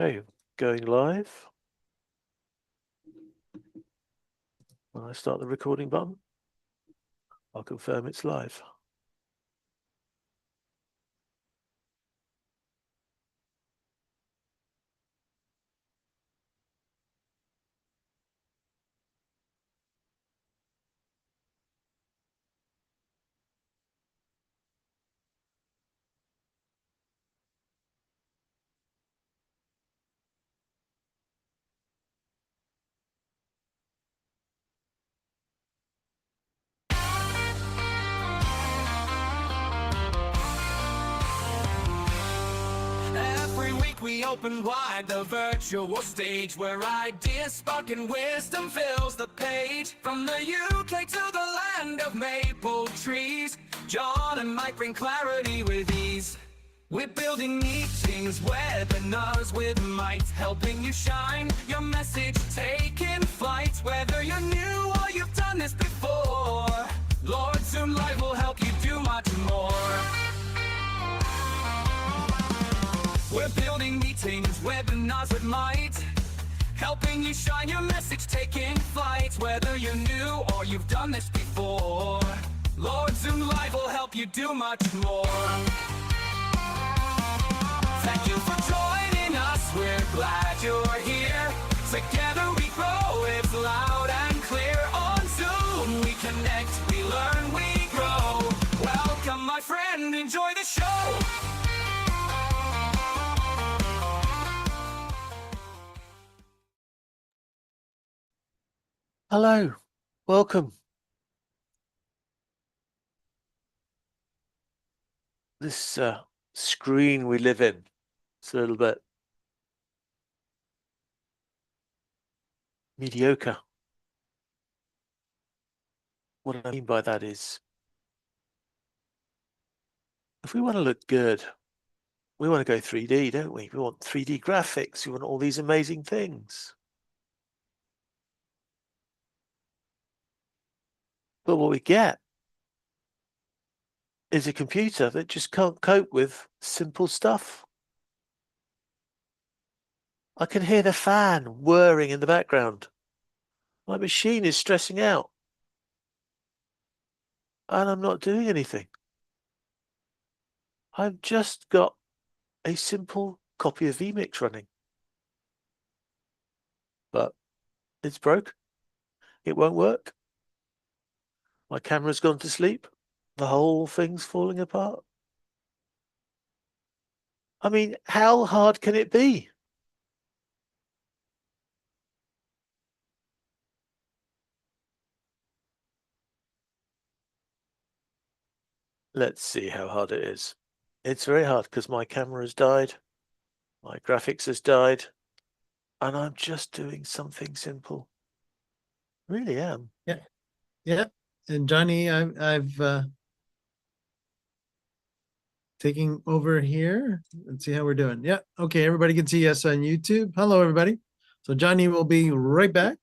Okay, going live. When I start the recording button, I'll confirm it's live. Every week we open wide the virtual stage where ideas spark and wisdom fills the page. From the UK to the land of maple trees, John and Mike bring clarity with ease. We're building meetings, webinars with might, helping you shine, your message taking flight. Whether you're new or you've done this before, Lord Zoom Live will help you do much more. We're building meetings, webinars with might, helping you shine your message, taking flight. Whether you're new or you've done this before, Lord Zoom Live will help you do much more. Thank you for joining us, we're glad you're here. Together we grow, it's loud and clear. On Zoom we connect, we learn, we grow. Welcome my friend, enjoy the show. Hello, welcome. This screen we live in, it's a little bit mediocre. What I mean by that is, if we want to look good, we want to go 3D, don't we? We want 3D graphics, we want all these amazing things. But what we get is a computer that just can't cope with simple stuff. I can hear the fan whirring in the background. My machine is stressing out. And I'm not doing anything. I've just got a simple copy of vMix running. But it's broke. It won't work. My camera's gone to sleep. The whole thing's falling apart. I mean, how hard can it be? Let's see how hard it is. It's very hard because my camera has died. My graphics has died. And I'm just doing something simple. Really am. Yeah. And Johnny, I've taking over here. Let's see how we're doing. Yeah. Okay. Everybody can see us on YouTube. Hello, everybody. So Johnny will be right back.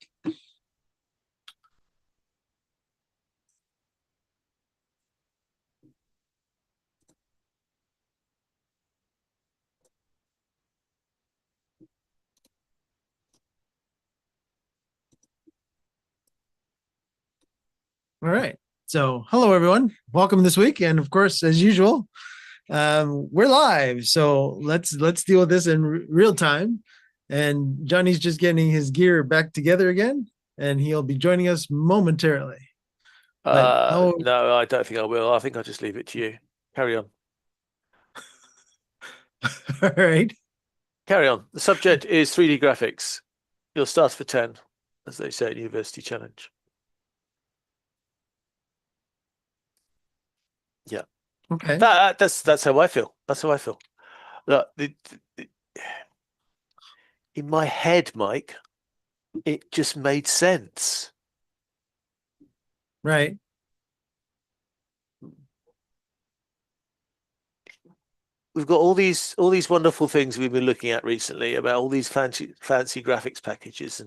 All right. So hello, everyone. Welcome this week. And of course, as usual, we're live. So let's deal with this in real time. And Johnny's just getting his gear back together again, and he'll be joining us momentarily. No, I don't think I will. I think I'll just leave it to you. Carry on. All right. Carry on. The subject is 3D graphics. You'll start for 10, as they say at University Challenge. Yeah. Okay. That's how I feel. That's how I feel. Look, in my head, Mike, it just made sense. Right. We've got all these wonderful things we've been looking at recently about all these fancy graphics packages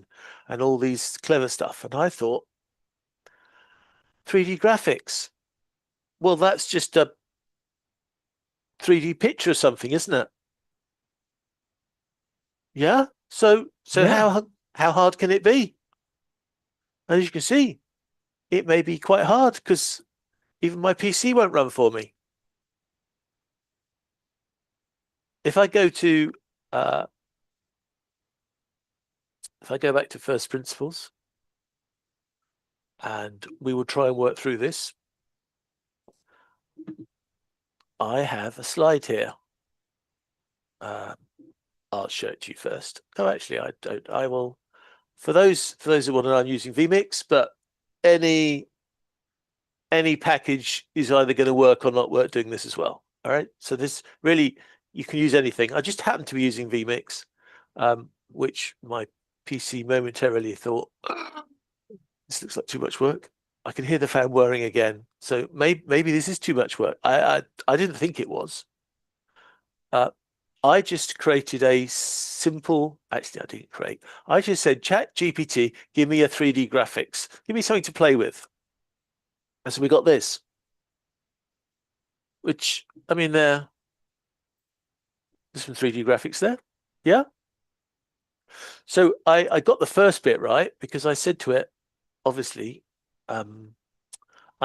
and all these clever stuff. And I thought, 3D graphics. Well, that's just a 3D picture or something, isn't it? Yeah. So Yeah. how hard can it be? As you can see, it may be quite hard because even my PC won't run for me. If I go to if I go back to first principles, and we will try and work through this. I have a slide here. I'll show it to you first. Oh, actually, I don't. I will. For those who want to know, I'm using vMix, but any package is either going to work or not work doing this as well. All right. So this really, you can use anything. I just happen to be using vMix, which my PC momentarily thought, this looks like too much work. I can hear the fan whirring again. So maybe this is too much work. I didn't think it was. I just created a simple, actually I didn't create. I just said, Chat GPT, give me a 3D graphics. Give me something to play with. And so we got this, which, I mean, there's some 3D graphics there. Yeah. So I got the first bit right because I said to it, obviously, I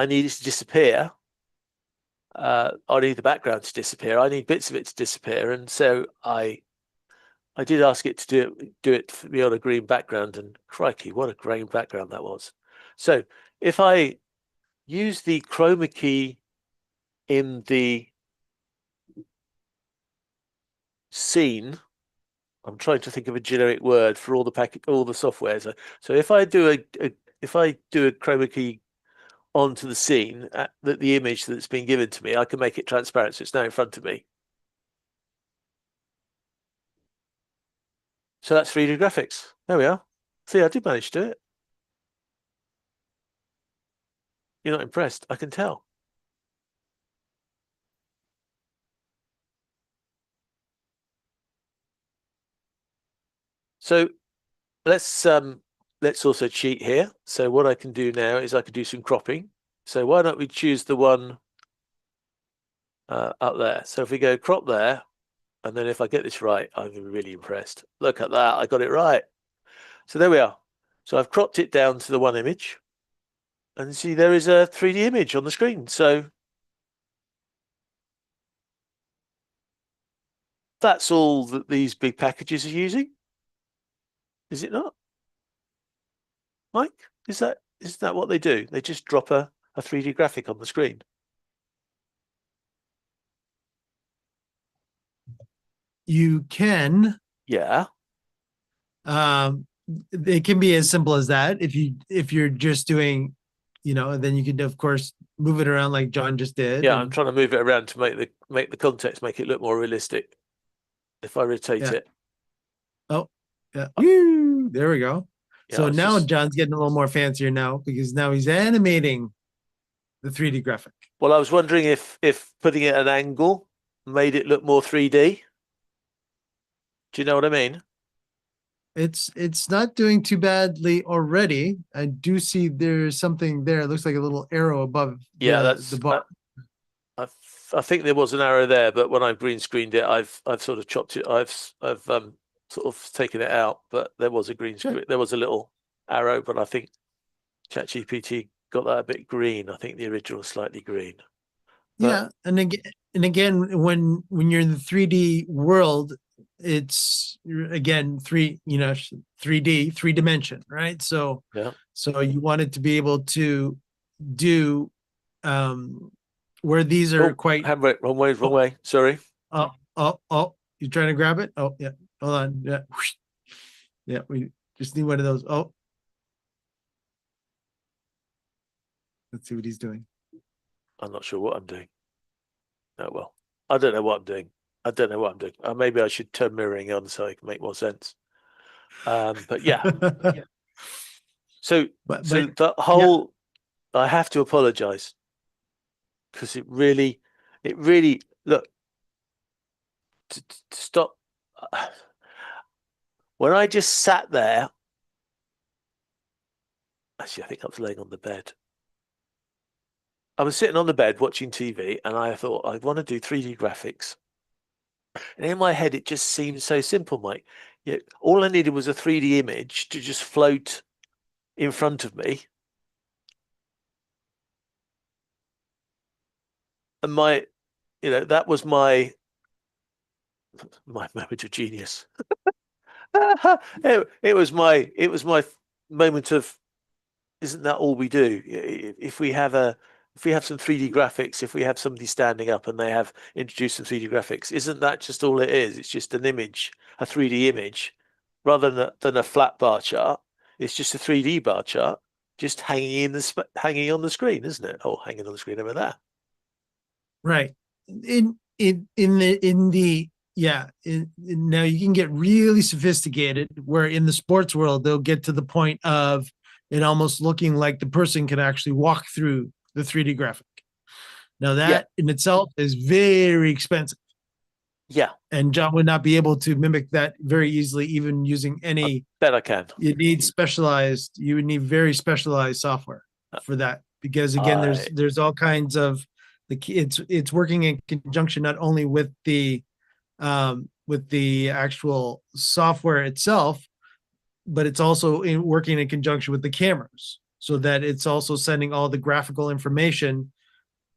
need it to disappear. I need the background to disappear. I need bits of it to disappear. And so I did ask it to do it for me on a green background, and crikey, what a green background that was. So if I use the chroma key in the scene, I'm trying to think of a generic word for all the software. So if I do a chroma key onto the scene, the image that's been given to me, I can make it transparent, so it's now in front of me. So that's 3D graphics. There we are. See, I did manage to do it. You're not impressed, I can tell. So let's also cheat here. So what I can do now is I can do some cropping. So why don't we choose the one up there? So if we go crop there, and then if I get this right, I'm really impressed. Look at that, I got it right. So there we are. So I've cropped it down to the one image, and see there is a 3D image on the screen. So that's all that these big packages are using, is it not? Mike, is that what they do? They just drop a 3D graphic on the screen. You can. Yeah. It can be as simple as that. If you're just doing, then you can of course move it around like John just did. Yeah, I'm trying to move it around to make the context make it look more realistic. If I rotate it. Oh, yeah. Woo, there we go. Yeah, so now John's getting a little more fancier now because now he's animating the 3D graphic. Well, I was wondering if putting it at an angle made it look more 3D. Do you know what I mean? It's not doing too badly already. I do see there's something there. It looks like a little arrow above. Yeah, that's the bar. I think there was an arrow there, but when I green screened it, I've sort of chopped it. I've sort of taken it out, but there was a green screen. There was a little arrow, but I think ChatGPT got that a bit green. I think the original was slightly green. But, yeah, and again, when you're in the 3D world, it's again 3D, 3 dimension, right? So yeah. So you want it to be able to do where these are quite handbrake, wrong way. Sorry. Oh, you're trying to grab it? Oh, yeah. Hold on. Yeah. Yeah, we just need one of those. Oh. Let's see what he's doing. I'm not sure what I'm doing. Oh, well, I don't know what I'm doing. Maybe I should turn mirroring on so it can make more sense. But yeah. So the whole, yeah. I have to apologize because it really, look, to stop. When I just sat there, actually, I think I was laying on the bed. I was sitting on the bed watching TV and I thought, I want to do 3D graphics. And in my head, it just seemed so simple, Mike. Yeah, all I needed was a 3D image to just float in front of me. And that was my moment of genius. it was my moment of, isn't that all we do? If we have some 3D graphics, if we have somebody standing up and they have introduced some 3D graphics, isn't that just all it is? It's just an image, a 3D image, rather than a flat bar chart. It's just a 3D bar chart, just hanging on the screen, isn't it? Oh, hanging on the screen over there. Right. Now you can get really sophisticated where in the sports world, they'll get to the point of it almost looking like the person can actually walk through the 3D graphic. Now that in itself is very expensive. Yeah. And John would not be able to mimic that very easily, even using any. Bet I can. You would need very specialized software for that, because again, there's all kinds of it's working in conjunction not only with the actual software itself, but it's also working in conjunction with the cameras, so that it's also sending all the graphical information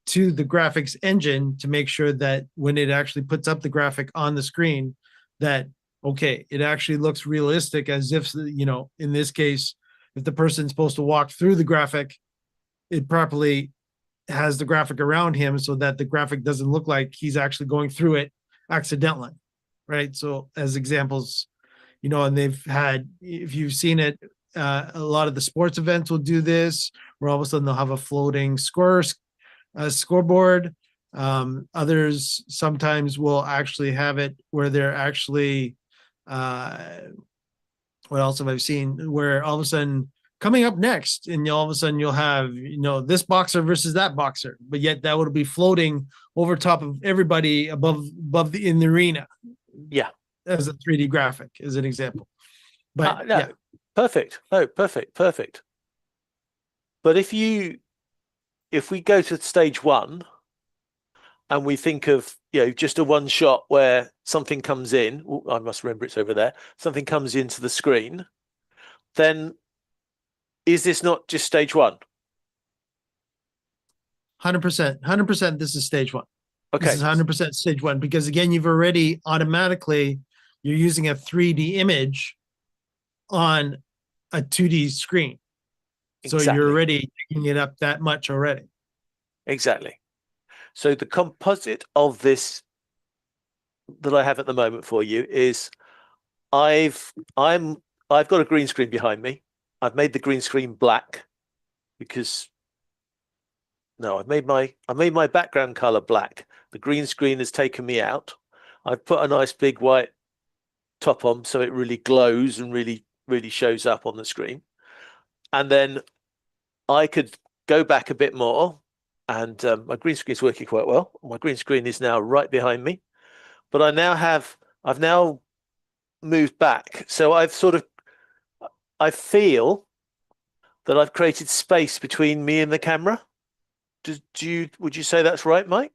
to the graphics engine to make sure that when it actually puts up the graphic on the screen, that, okay, it actually looks realistic, as if, in this case, if the person's supposed to walk through the graphic, it properly has the graphic around him so that the graphic doesn't look like he's actually going through it accidentally. Right. So as examples, and they've had, if you've seen it, a lot of the sports events will do this, where all of a sudden they'll have a floating scoreboard. Others sometimes will actually have it where they're actually, what else have I seen? Where all of a sudden coming up next, and all of a sudden you'll have, this boxer versus that boxer, but yet that would be floating over top of everybody above in the arena. Yeah. As a 3D graphic, as an example. But yeah. Perfect. No, perfect. But if we go to stage one and we think of, just a one shot where something comes in, I must remember it's over there, something comes into the screen, then is this not just stage one? 100%. This is stage one. Okay. This is 100% stage one, because again, you've already automatically, you're using a 3D image on a 2D screen. Exactly. So you're already picking it up that much already. Exactly. So the composite of this that I have at the moment for you is I've got a green screen behind me. I've made the green screen black because I've made my background color black. The green screen has taken me out. I've put a nice big white top on so it really glows and really shows up on the screen. And then I could go back a bit more, and my green screen is working quite well. My green screen is now right behind me, but I've now moved back. So I feel that I've created space between me and the camera. Would you say that's right, Mike?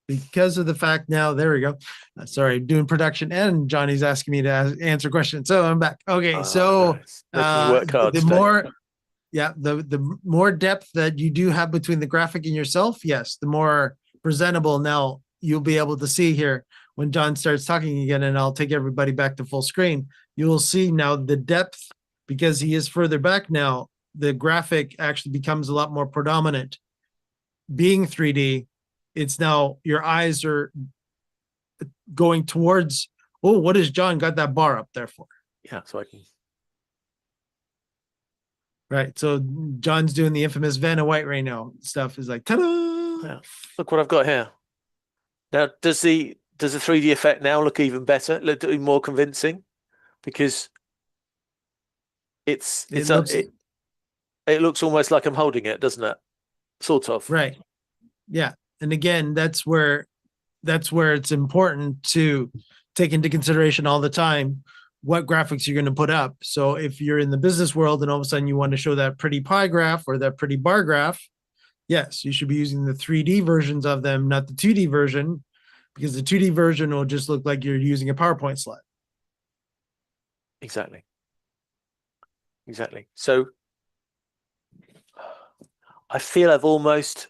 Because of the fact now, there we go. Sorry, doing production, and Johnny's asking me to answer questions. So I'm back. Okay, so the more depth that you do have between the graphic and yourself, yes, the more presentable now you'll be able to see here when John starts talking again, and I'll take everybody back to full screen. You will see now the depth, because he is further back now, the graphic actually becomes a lot more predominant. Being 3D, it's now your eyes are going towards, oh, what has John got that bar up there for? Yeah, so I can. Right. So John's doing the infamous Vanna White right now. Stuff is like, ta-da! Yeah. Look what I've got here. Now, does the 3D effect now look even better? Look more convincing? Because it looks almost like I'm holding it, doesn't it? Sort of. Right. Yeah. And again, that's where it's important to take into consideration all the time what graphics you're going to put up. So if you're in the business world and all of a sudden you want to show that pretty pie graph or that pretty bar graph, yes, you should be using the 3D versions of them, not the 2D version, because the 2D version will just look like you're using a PowerPoint slide. Exactly. Exactly. So I feel I've almost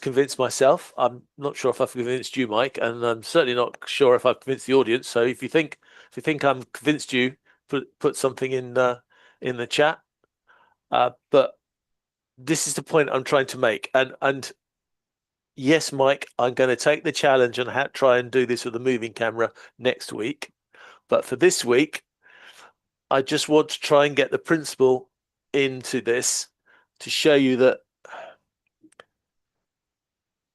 convinced myself. I'm not sure if I've convinced you, Mike, and I'm certainly not sure if I've convinced the audience. So if you think I'm convinced you, put something in the chat. But this is the point I'm trying to make. And yes, Mike, I'm going to take the challenge and try and do this with a moving camera next week. But for this week, I just want to try and get the principle into this to show you that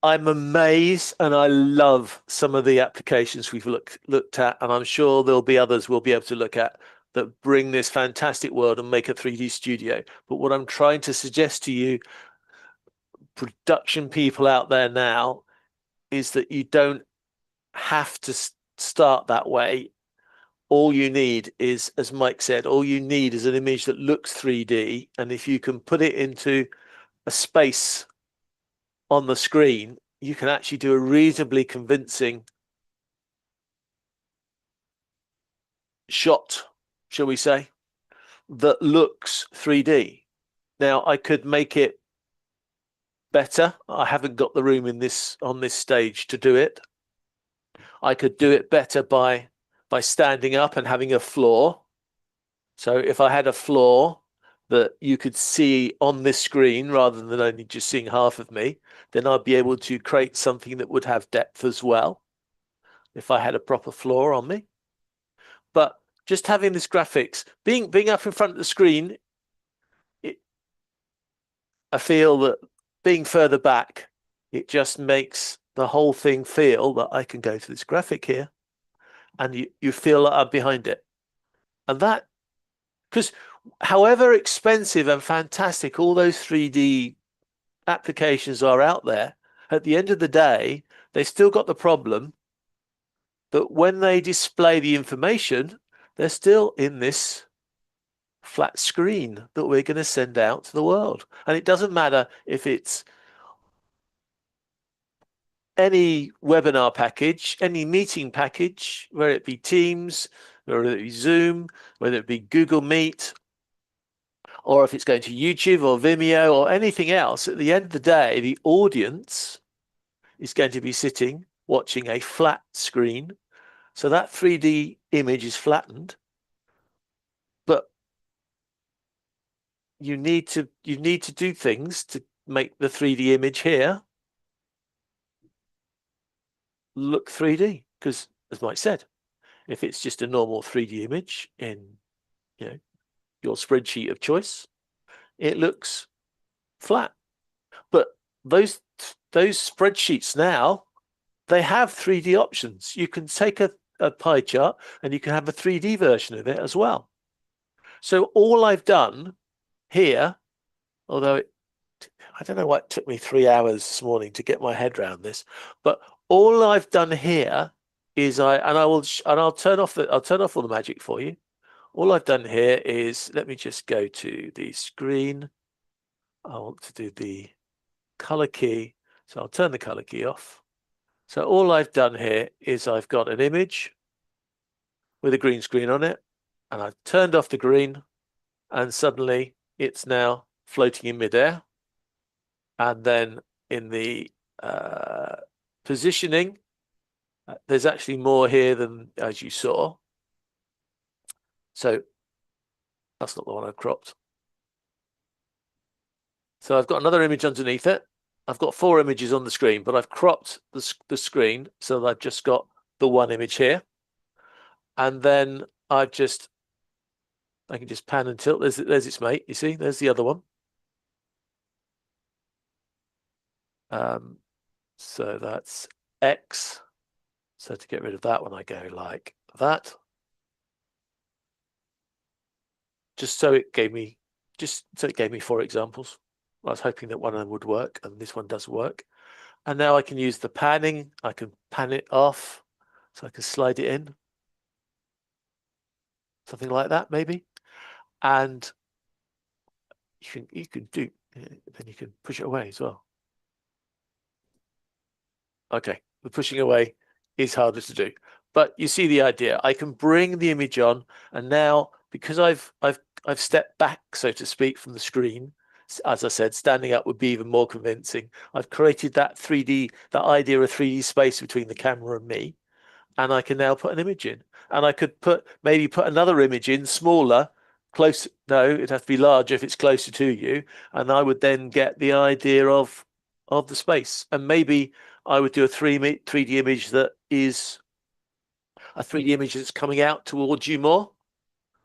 I'm amazed and I love some of the applications we've looked at, and I'm sure there'll be others we'll be able to look at that bring this fantastic world and make a 3D studio. But what I'm trying to suggest to you, production people out there now, is that you don't have to start that way. All you need is, as Mike said, all you need is an image that looks 3D. And if you can put it into a space on the screen, you can actually do a reasonably convincing shot, shall we say, that looks 3D. Now, I could make it better. I haven't got the room on this stage to do it. I could do it better by standing up and having a floor. So if I had a floor that you could see on this screen rather than only just seeing half of me, then I'd be able to create something that would have depth as well if I had a proper floor on me. But just having this graphics, being up in front of the screen, I feel that being further back, it just makes the whole thing feel that I can go to this graphic here and you feel that I'm behind it. And that, because however expensive and fantastic all those 3D applications are out there, at the end of the day, they've still got the problem that when they display the information, they're still in this flat screen that we're going to send out to the world. And it doesn't matter if it's any webinar package, any meeting package, whether it be Teams, whether it be Zoom, whether it be Google Meet, or if it's going to YouTube or Vimeo or anything else, at the end of the day, the audience is going to be sitting watching a flat screen. So that 3D image is flattened, but you need to do things to make the 3D image here look 3D. Because as Mike said, if it's just a normal 3D image in your spreadsheet of choice, it looks flat. But those spreadsheets now, they have 3D options. You can take a pie chart and you can have a 3D version of it as well. So all I've done here, although I don't know why it took me 3 hours this morning to get my head around this, but all I've done here is I'll turn off all the magic for you. All I've done here is, let me just go to the screen. I want to do the color key. So I'll turn the color key off. So all I've done here is I've got an image with a green screen on it, and I've turned off the green, and suddenly it's now floating in midair. And then in the positioning, there's actually more here than as you saw. So that's not the one I've cropped. So I've got another image underneath it. I've got 4 images on the screen, but I've cropped the screen so that I've just got the one image here. And then I can just pan and tilt. There's its mate. You see, there's the other one. So that's X. So to get rid of that one, I go like that. Just so it gave me 4 examples. I was hoping that one of them would work, and this one does work. And now I can use the panning. I can pan it off, so I can slide it in. Something like that, maybe. And you can do, then you can push it away as well. Okay, the pushing away is harder to do. But you see the idea. I can bring the image on, and now because I've stepped back, so to speak, from the screen, as I said, standing up would be even more convincing. I've created that 3D, that idea of 3D space between the camera and me, and I can now put an image in. And I could maybe put another image in, smaller, close. No, it'd have to be larger if it's closer to you, and I would then get the idea of the space. And maybe I would do a 3D image that is a 3D image that's coming out towards you more,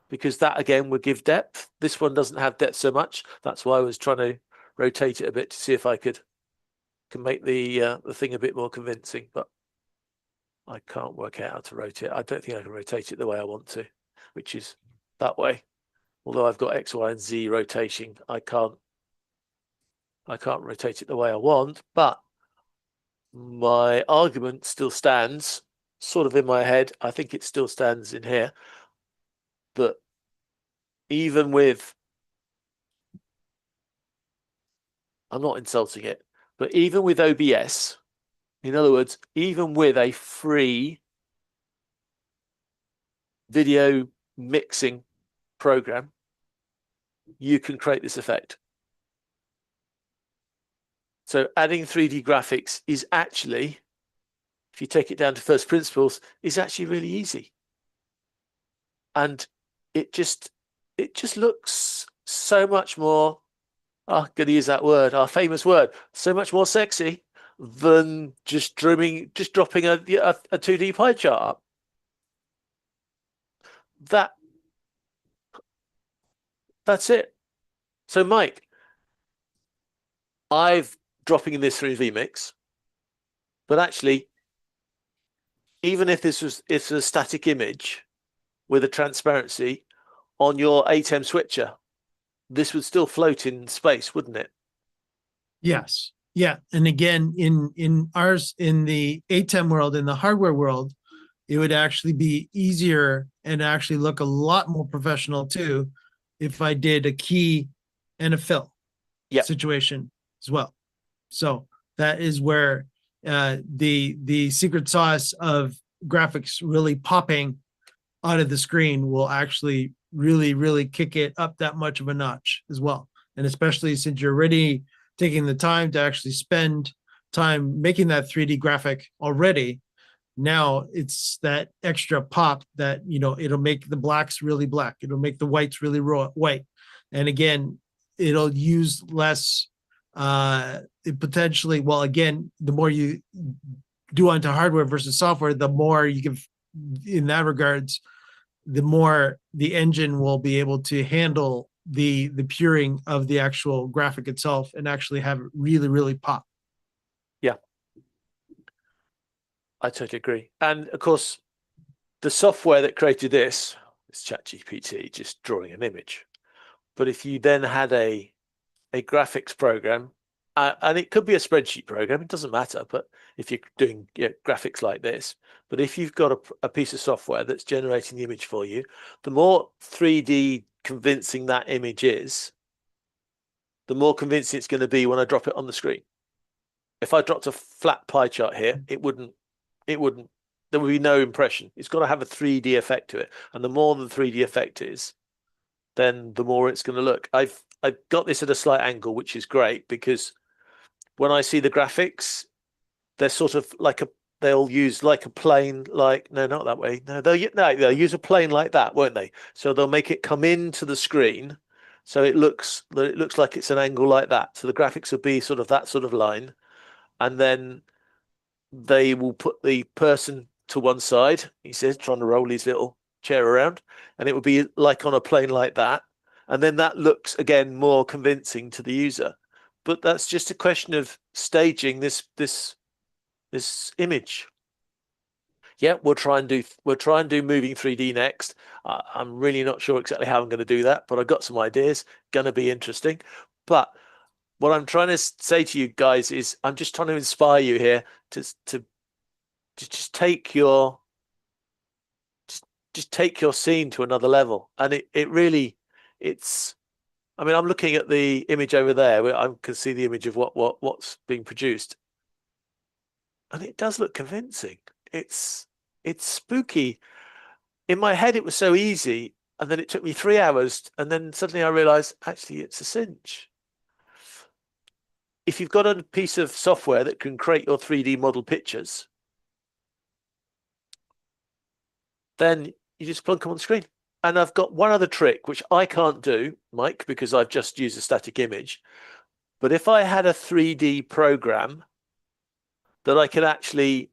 because that again would give depth. This one doesn't have depth so much. That's why I was trying to rotate it a bit to see if I can make the thing a bit more convincing, but I can't work out how to rotate it. I don't think I can rotate it the way I want to, which is that way. Although I've got X, Y, and Z rotation, I can't rotate it the way I want, but my argument still stands sort of in my head. I think it still stands in here. But even with, I'm not insulting it, but even with OBS, in other words, even with a free video mixing program, you can create this effect. So adding 3D graphics is actually, if you take it down to first principles, is actually really easy. And it just looks so much more, I'm going to use that word, our famous word, so much more sexy than just dropping a 2D pie chart up. That's it. So Mike, I've dropping in this 3D mix, but actually, even if it's a static image with a transparency on your ATEM switcher, this would still float in space, wouldn't it? Yes. Yeah. And again, in ours, in the ATEM world, in the hardware world, it would actually be easier and actually look a lot more professional too if I did a key and a fill situation as well. So that is where the secret sauce of graphics really popping out of the screen will actually really kick it up that much of a notch as well. And especially since you're already taking the time to actually spend time making that 3D graphic already, now it's that extra pop that, you know, it'll make the blacks really black. It'll make the whites really white. And again, it'll use less, it potentially, well, again, the more you do onto hardware versus software, the more you can, in that regards, the more the engine will be able to handle the puring of the actual graphic itself and actually have it really pop. Yeah, I totally agree. And of course, the software that created this is ChatGPT, just drawing an image. But if you then had a graphics program, and it could be a spreadsheet program, it doesn't matter, but if you're doing graphics like this, but if you've got a piece of software that's generating the image for you, the more 3D convincing that image is, the more convincing it's going to be when I drop it on the screen. If I dropped a flat pie chart here, there would be no impression. It's got to have a 3D effect to it. And the more the 3D effect is, then the more it's going to look. I've got this at a slight angle, which is great, because when I see the graphics, they're sort of like they'll use like a plane, like, no, not that way. No, they'll use a plane like that, won't they? So they'll make it come into the screen. So it looks like it's an angle like that. So the graphics will be sort of that sort of line. And then they will put the person to one side, he says, trying to roll his little chair around. And it will be like on a plane like that. And then that looks, again, more convincing to the user. But that's just a question of staging this image. Yeah, we'll try and do moving 3D next. I'm really not sure exactly how I'm going to do that, but I've got some ideas. Going to be interesting. But what I'm trying to say to you guys is, I'm just trying to inspire you here to just take your scene to another level. And it's. I mean, I'm looking at the image over there where I can see the image of what's being produced. And it does look convincing. it's spooky. In my head, it was so easy, and then it took me 3 hours, and then suddenly I realized actually it's a cinch. If you've got a piece of software that can create your 3D model pictures, then you just plunk them on the screen. And I've got one other trick, which I can't do, Mike, because I've just used a static image. But if I had a 3D program that I could actually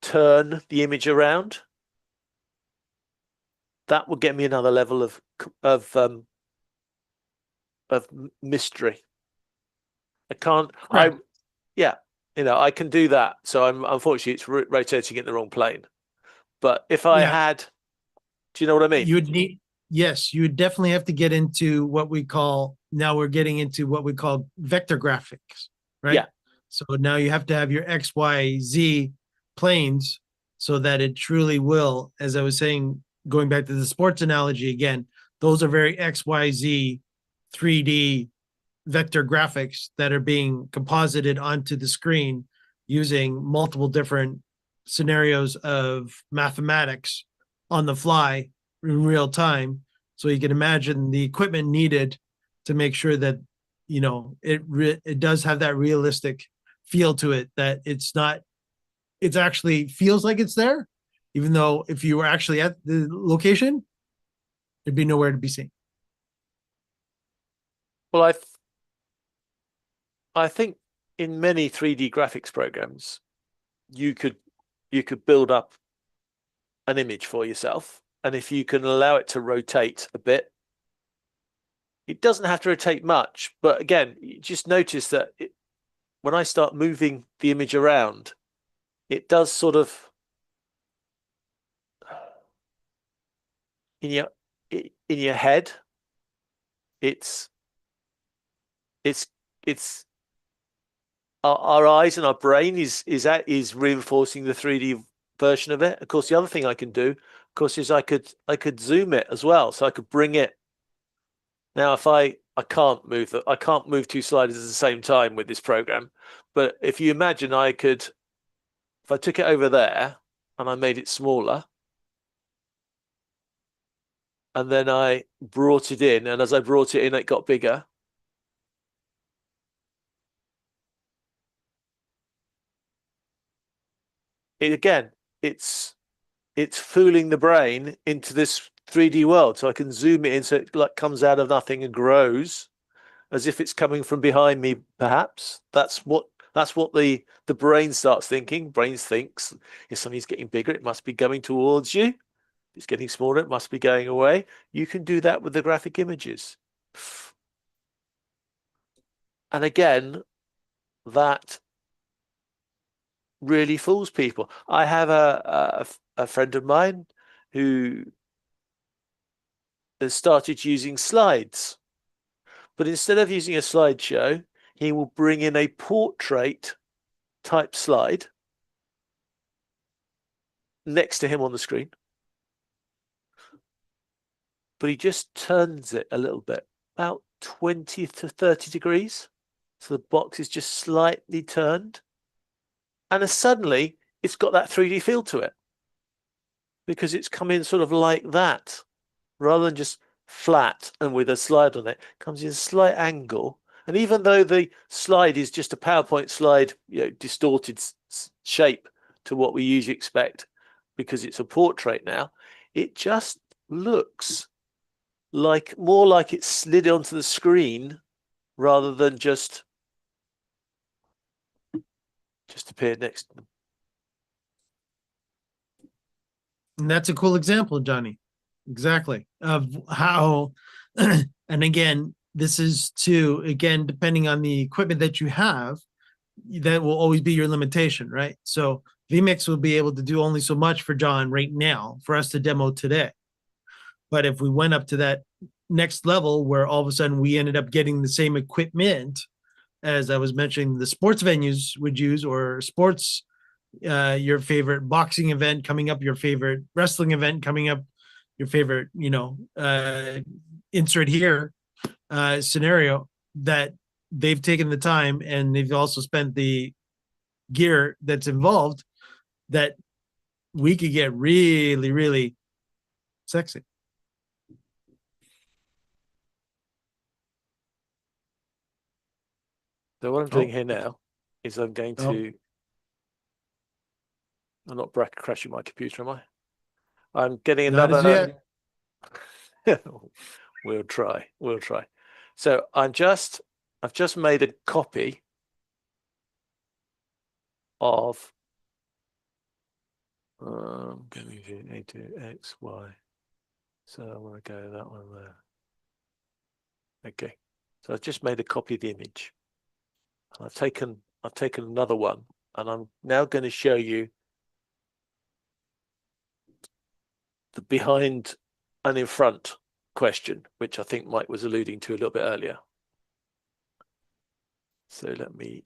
turn the image around, that would get me another level of mystery. I can't. Right. Yeah, I can do that. So I'm unfortunately it's rotating in the wrong plane. But if I had, do you know what I mean? You would need, yes, you would definitely have to get into what we call, now we're getting into what we call vector graphics, right? Yeah. So now you have to have your X, Y, Z planes so that it truly will, as I was saying, going back to the sports analogy again, those are very X, Y, Z 3D vector graphics that are being composited onto the screen using multiple different scenarios of mathematics on the fly in real time. So you can imagine the equipment needed to make sure that, it does have that realistic feel to it, that it's actually feels like it's there, even though if you were actually at the location, there'd be nowhere to be seen. Well, I think in many 3D graphics programs, you could build up an image for yourself, and if you can allow it to rotate a bit, it doesn't have to rotate much. But again, you just notice that when I start moving the image around, it does sort of in your head. It's our eyes and our brain is reinforcing the 3D version of it. Of course, the other thing I can do, of course, is I could zoom it as well, so I could bring it. Now, if I can't move two sliders at the same time with this program, but if you imagine if I took it over there and I made it smaller, and then I brought it in, and as I brought it in, it got bigger. It's fooling the brain into this 3D world. So I can zoom it in so it like comes out of nothing and grows as if it's coming from behind me, perhaps. That's what the brain starts thinking. Brain thinks if something's getting bigger, it must be going towards you. If it's getting smaller, it must be going away. You can do that with the graphic images. And again, that really fools people. I have a friend of mine who has started using slides, but instead of using a slideshow, he will bring in a portrait type slide next to him on the screen, but he just turns it a little bit, about 20 to 30 degrees. So the box is just slightly turned. And suddenly it's got that 3D feel to it because it's come in sort of like that rather than just flat and with a slide on it. It comes in a slight angle. And even though the slide is just a PowerPoint slide, distorted shape to what we usually expect because it's a portrait now, it just looks more like it's slid onto the screen rather than just appeared next to them. And that's a cool example, Johnny. Exactly. Of how, and again, this is depending on the equipment that you have, that will always be your limitation, right? So vMix will be able to do only so much for John right now for us to demo today. But if we went up to that next level where all of a sudden we ended up getting the same equipment as I was mentioning, the sports venues would use, or sports, your favorite boxing event coming up, your favorite wrestling event coming up, your favorite, insert here scenario, that they've taken the time and they've also spent the gear that's involved, that we could get really, really sexy. So what I'm doing Oh. here now is I'm going Oh. to, I'm not crashing my computer, am I? I'm getting Not as another. yet. We'll try. We'll try. So I've just made a copy of going to A to X, Y. So I want to go that one there. Okay. So I've just made a copy of the image. I've taken another one, and I'm now going to show you the behind and in front question, which I think Mike was alluding to a little bit earlier. So let me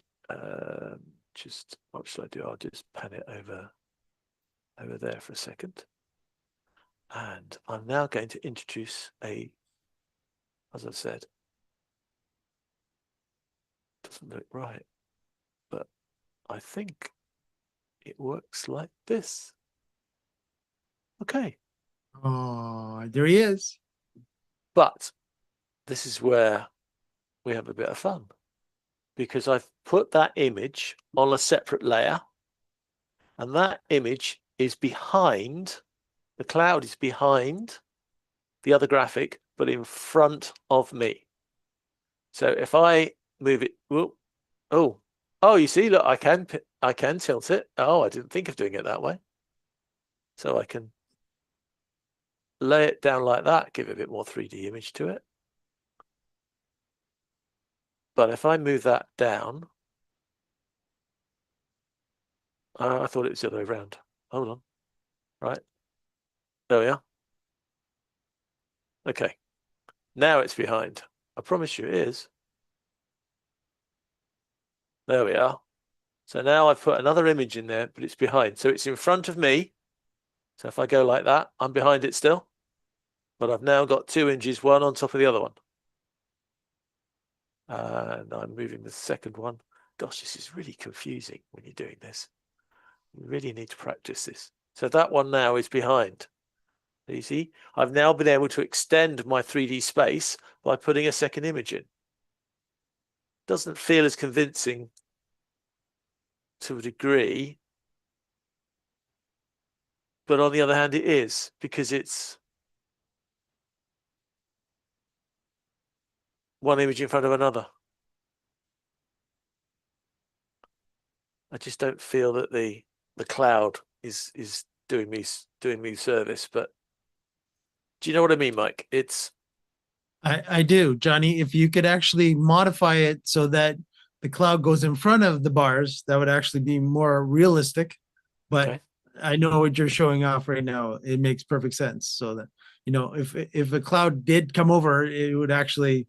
just, what shall I do? I'll just pan it over there for a second. And I'm now going to introduce a, as I said, doesn't look right, but I think it works like this. Okay. Oh, there he is. But this is where we have a bit of fun, because I've put that image on a separate layer, and that image is behind, the cloud is behind the other graphic, but in front of me. So if I move it, oh, you see, look, I can tilt it. Oh, I didn't think of doing it that way. So I can lay it down like that, give it a bit more 3D image to it. But if I move that down, I thought it was the other way around. Hold on. Right. There we are. Okay. Now it's behind. I promise you it is. There we are. So now I've put another image in there, but it's behind. So it's in front of me. So if I go like that, I'm behind it still. But I've now got two images, one on top of the other one. And I'm moving the second one. Gosh, this is really confusing when you're doing this. You really need to practice this. So that one now is behind. You see, I've now been able to extend my 3D space by putting a second image in. Doesn't feel as convincing to a degree, but on the other hand, it is, because it's one image in front of another. I just don't feel that the cloud is doing me service. But do you know what I mean, Mike? It's I do, Johnny. If you could actually modify it so that the cloud goes in front of the bars, that would actually be more realistic. But okay. I know what you're showing off right now. It makes perfect sense. So that, you know, if a cloud did come over, it would actually.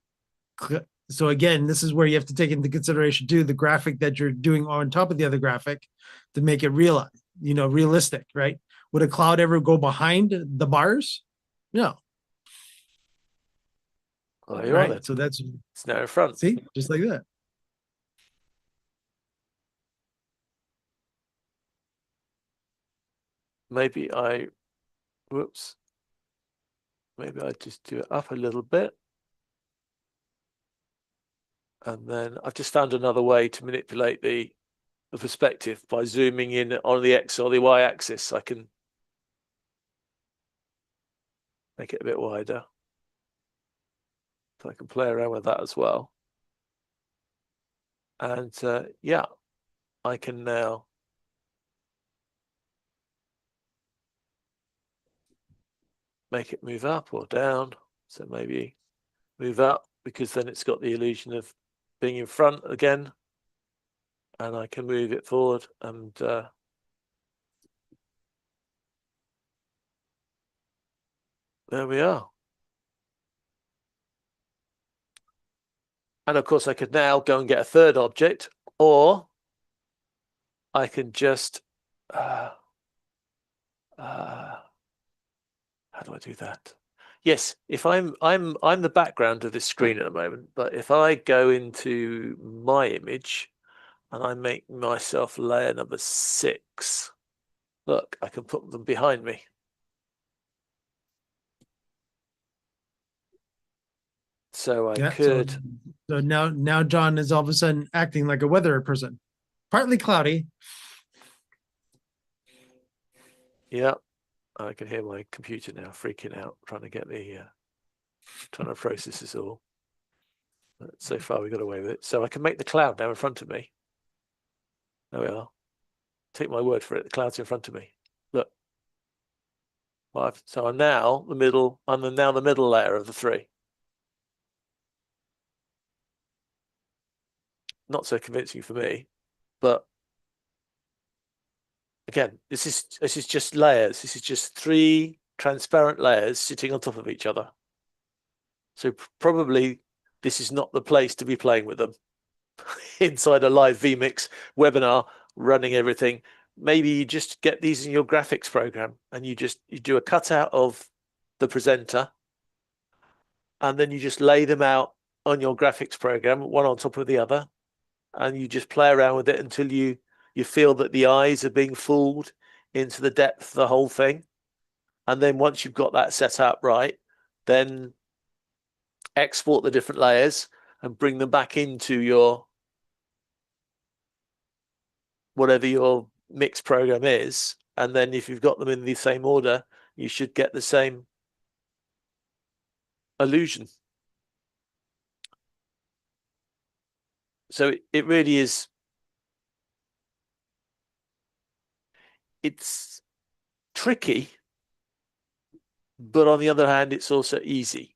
So again, this is where you have to take into consideration too the graphic that you're doing on top of the other graphic to make it real, you know, realistic, right? Would a cloud ever go behind the bars? No. Well, there you are then. So that's, it's now in front. see, just like that. Maybe I just do it up a little bit. And then I've just found another way to manipulate the perspective by zooming in on the X or the Y axis. I can make it a bit wider. So I can play around with that as well. And yeah, I can now make it move up or down. So maybe move up, because then it's got the illusion of being in front again. And I can move it forward, and there we are. And of course, I could now go and get a third object, or I can just how do I do that? Yes, if I'm the background of this screen at the moment, but if I go into my image and I make myself layer number 6, Look, I can put them behind me. So I Yeah. could, So now John is all of a sudden acting like a weather person. Partly cloudy. yeah, I can hear my computer now freaking out, trying to get the, trying to process this all. But so far we got away with it. So I can make the cloud now in front of me. There we are. Take my word for it. The cloud's in front of me. Look. So I'm now the middle. I'm now the middle layer of the three. Not so convincing for me, but again, this is just layers. This is just three transparent layers sitting on top of each other. So probably this is not the place to be playing with them inside a live vMix webinar, running everything. Maybe you just get these in your graphics program and you do a cutout of the presenter, and then you just lay them out on your graphics program, one on top of the other, and you just play around with it until you feel that the eyes are being fooled into the depth of the whole thing. And then once you've got that set up right, then export the different layers and bring them back into your whatever your mix program is. And then if you've got them in the same order, you should get the same illusion. So it really is, it's tricky, but on the other hand, it's also easy.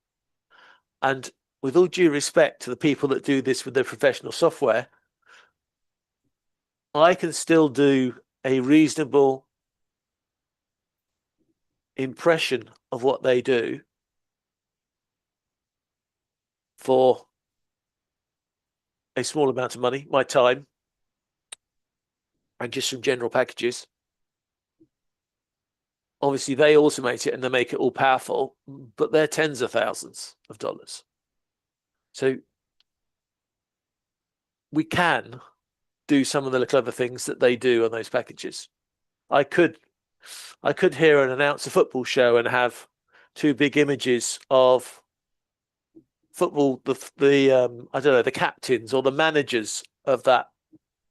And with all due respect to the people that do this with their professional software, I can still do a reasonable impression of what they do for a small amount of money, my time, and just some general packages. Obviously, they automate it and they make it all powerful, but they're tens of thousands of dollars. So we can do some of the clever things that they do on those packages. I could hear and announce a football show and have two big images of football, the I don't know, the captains or the managers of that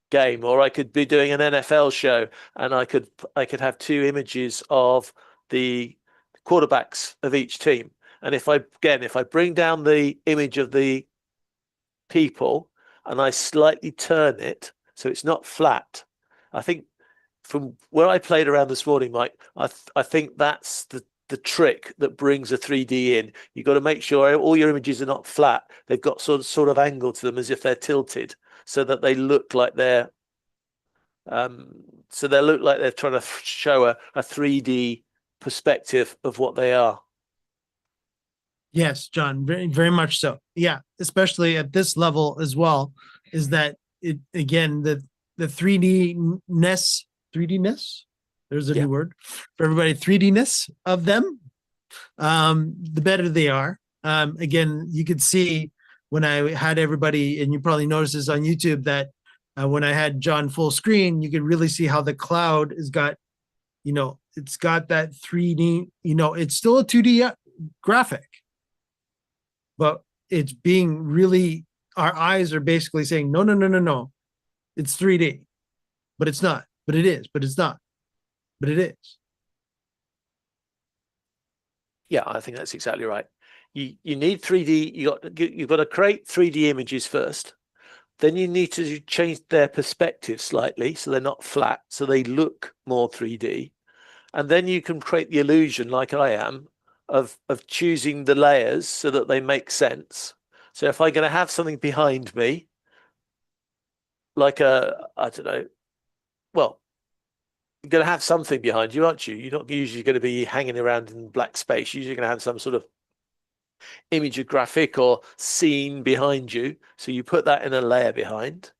game, or I could be doing an NFL show and I could have two images of the quarterbacks of each team. And if I bring down the image of the people and I slightly turn it so it's not flat, I think from where I played around this morning, Mike, I think that's the trick that brings a 3D in. You've got to make sure all your images are not flat. They've got sort of angle to them as if they're tilted, so that they look like they're trying to show a 3D perspective of what they are. Yes, John, very, very much so. Yeah, especially at this level as well, is that it again, the 3D-ness, there's a new word for everybody, 3D-ness of them, the better they are. Again, you could see when I had everybody, and you probably noticed this on YouTube, that when I had John full screen, you could really see how the cloud has got, it's got that 3D, it's still a 2D graphic, but it's being really, our eyes are basically saying, no, it's 3D, but it's not, but it is, but it's not, but it is. Yeah, I think that's exactly right. You need 3D. You've got to create 3D images first. Then you need to change their perspective slightly so they're not flat, so they look more 3D. And then you can create the illusion, like I am, of choosing the layers so that they make sense. So if I'm going to have something behind me, like I don't know, well, you're going to have something behind you, aren't you? You're not usually going to be hanging around in black space. You're usually going to have some sort of image or graphic or scene behind you. So you put that in a layer behind.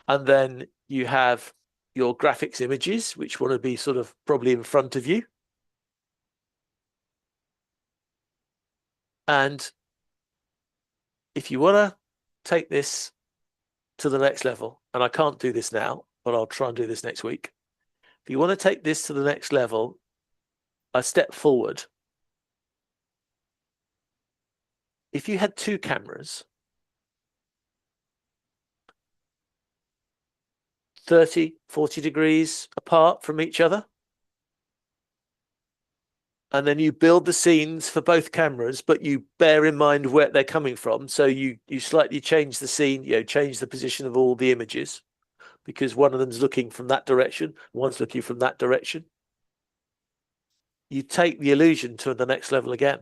And then you have your graphics images, which want to be sort of probably in front of you. And if you want to take this to the next level, and I can't do this now, but I'll try and do this next week, If you want to take this to the next level, a step forward. If you had two cameras, 30, 40 degrees apart from each other, and then you build the scenes for both cameras, but you bear in mind where they're coming from. So you slightly change the scene, change the position of all the images, because one of them's looking from that direction, one's looking from that direction. You take the illusion to the next level again,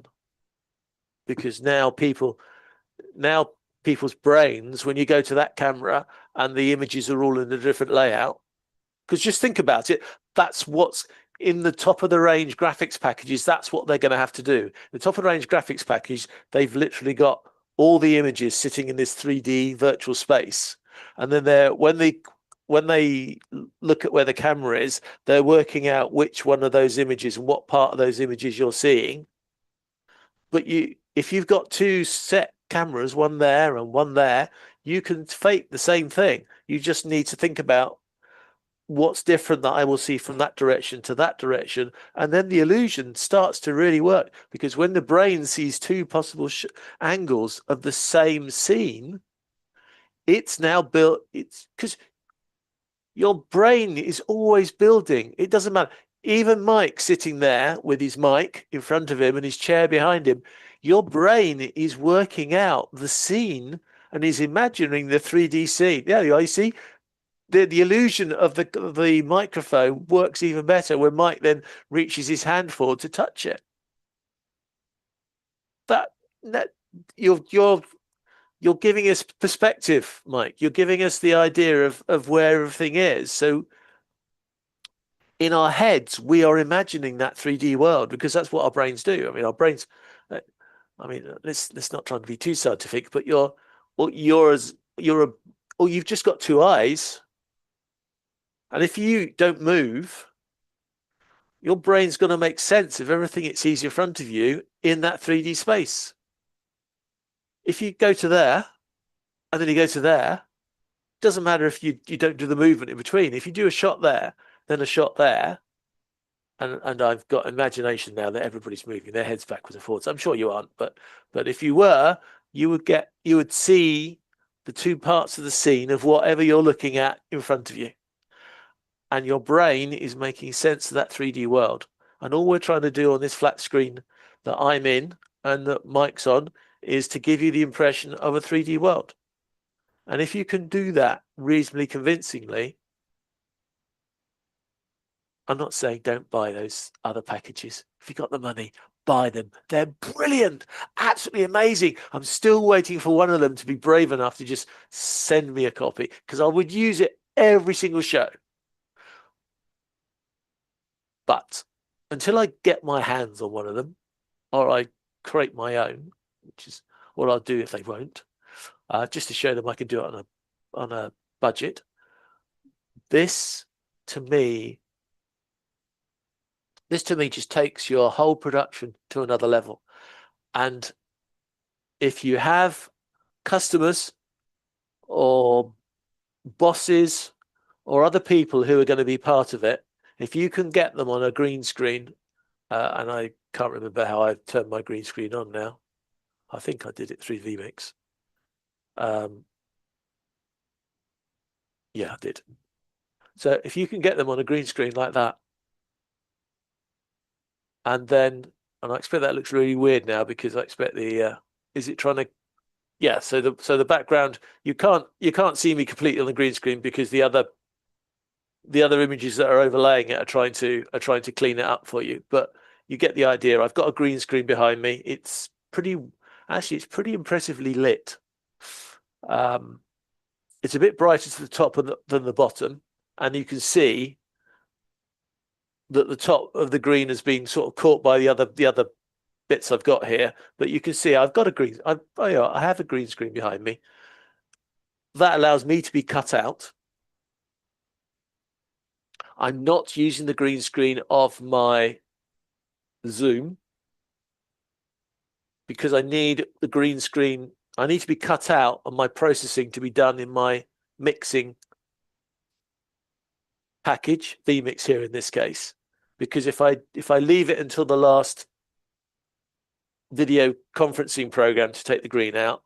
because now people's brains, when you go to that camera and the images are all in a different layout, because just think about it, that's what's in the top of the range graphics packages. That's what they're going to have to do. The top of the range graphics package, they've literally got all the images sitting in this 3D virtual space, and then when they look at where the camera is, they're working out which one of those images and what part of those images you're seeing. But if you've got two set cameras, one there and one there, you can fake the same thing. You just need to think about what's different that I will see from that direction to that direction. And then the illusion starts to really work, because when the brain sees two possible angles of the same scene, it's now built. It's because your brain is always building. It doesn't matter. Even Mike sitting there with his mic in front of him and his chair behind him, your brain is working out the scene and is imagining the 3D scene. Yeah, you see, the illusion of the microphone works even better when Mike then reaches his hand forward to touch it. That you're giving us perspective, Mike. You're giving us the idea of where everything is. So in our heads, we are imagining that 3D world, because that's what our brains do. I mean, our brains, let's not try to be too scientific, but you've just got two eyes. And if you don't move, your brain's going to make sense of everything it sees in front of you in that 3D space. If you go to there and then you go to there, it doesn't matter if you don't do the movement in between. If you do a shot there, then a shot there, and I've got imagination now that everybody's moving their heads backwards and forwards. I'm sure you aren't, but if you were, you would see the two parts of the scene of whatever you're looking at in front of you. And your brain is making sense of that 3D world. And all we're trying to do on this flat screen that I'm in and that Mike's on is to give you the impression of a 3D world. And if you can do that reasonably convincingly, I'm not saying don't buy those other packages. If you've got the money, buy them. They're brilliant, absolutely amazing. I'm still waiting for one of them to be brave enough to just send me a copy, because I would use it every single show. But until I get my hands on one of them, or I create my own, which is what I'll do if they won't, just to show them I can do it on a budget. This to me just takes your whole production to another level. And if you have customers or bosses or other people who are going to be part of it, if you can get them on a green screen, and I can't remember how I turned my green screen on now. I think I did it through vMix. Yeah, I did. So if you can get them on a green screen like that, and I expect that looks really weird now, because I expect is it trying to, yeah, so the background, you can't see me completely on the green screen, because the other images that are overlaying it are trying to clean it up for you. But you get the idea. I've got a green screen behind me. It's pretty impressively lit. It's a bit brighter to the top than the bottom, and you can see that the top of the green has been sort of caught by the other bits I've got here. But you can see I've got I have a green screen behind me. That allows me to be cut out. I'm not using the green screen of my Zoom, because I need the green screen. I need to be cut out on my processing to be done in my mixing package, vMix here in this case, because if I leave it until the last video conferencing program to take the green out,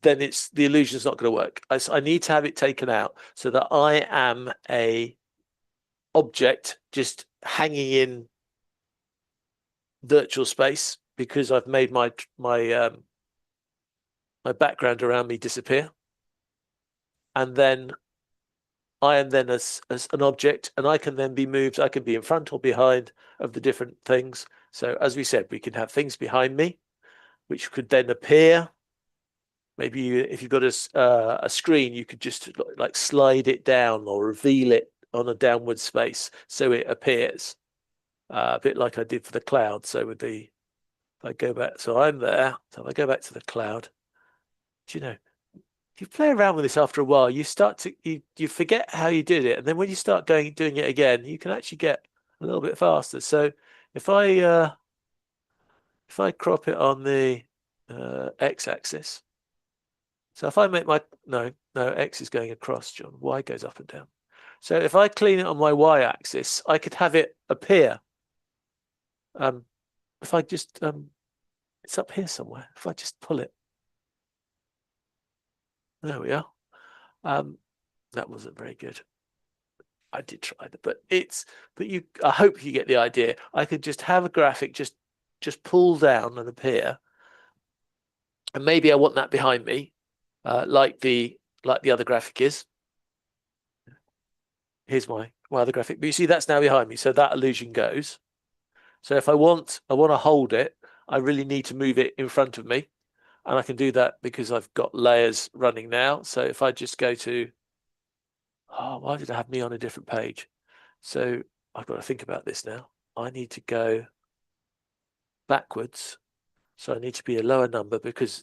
then the illusion's not going to work. I need to have it taken out so that I am a object just hanging in virtual space, because I've made my background around me disappear, and then I am then as an object, and I can then be moved. I can be in front or behind of the different things. So as we said, we can have things behind me, which could then appear. Maybe if you've got a screen, you could just like slide it down or reveal it on a downward space so it appears, a bit like I did for the cloud. So with the, if I go back, so I'm there. So if I go back to the cloud, do you know, if you play around with this after a while, you start to you forget how you did it, and then when you start doing it again, you can actually get a little bit faster. So if I crop it on the x-axis, so if I make my no x is going across, John, y goes up and down. So if I clean it on my y-axis, I could have it appear. If I just it's up here somewhere. If I just pull it. There we are. That wasn't very good. I did try that, but I hope you get the idea. I could just have a graphic just pull down and appear, and maybe I want that behind me, like the other graphic is. Here's my other graphic, but you see that's now behind me, so that illusion goes. So if I want to hold it, I really need to move it in front of me. And I can do that because I've got layers running now. So if I just go to, why did I have me on a different page? So I've got to think about this now. I need to go backwards. So I need to be a lower number because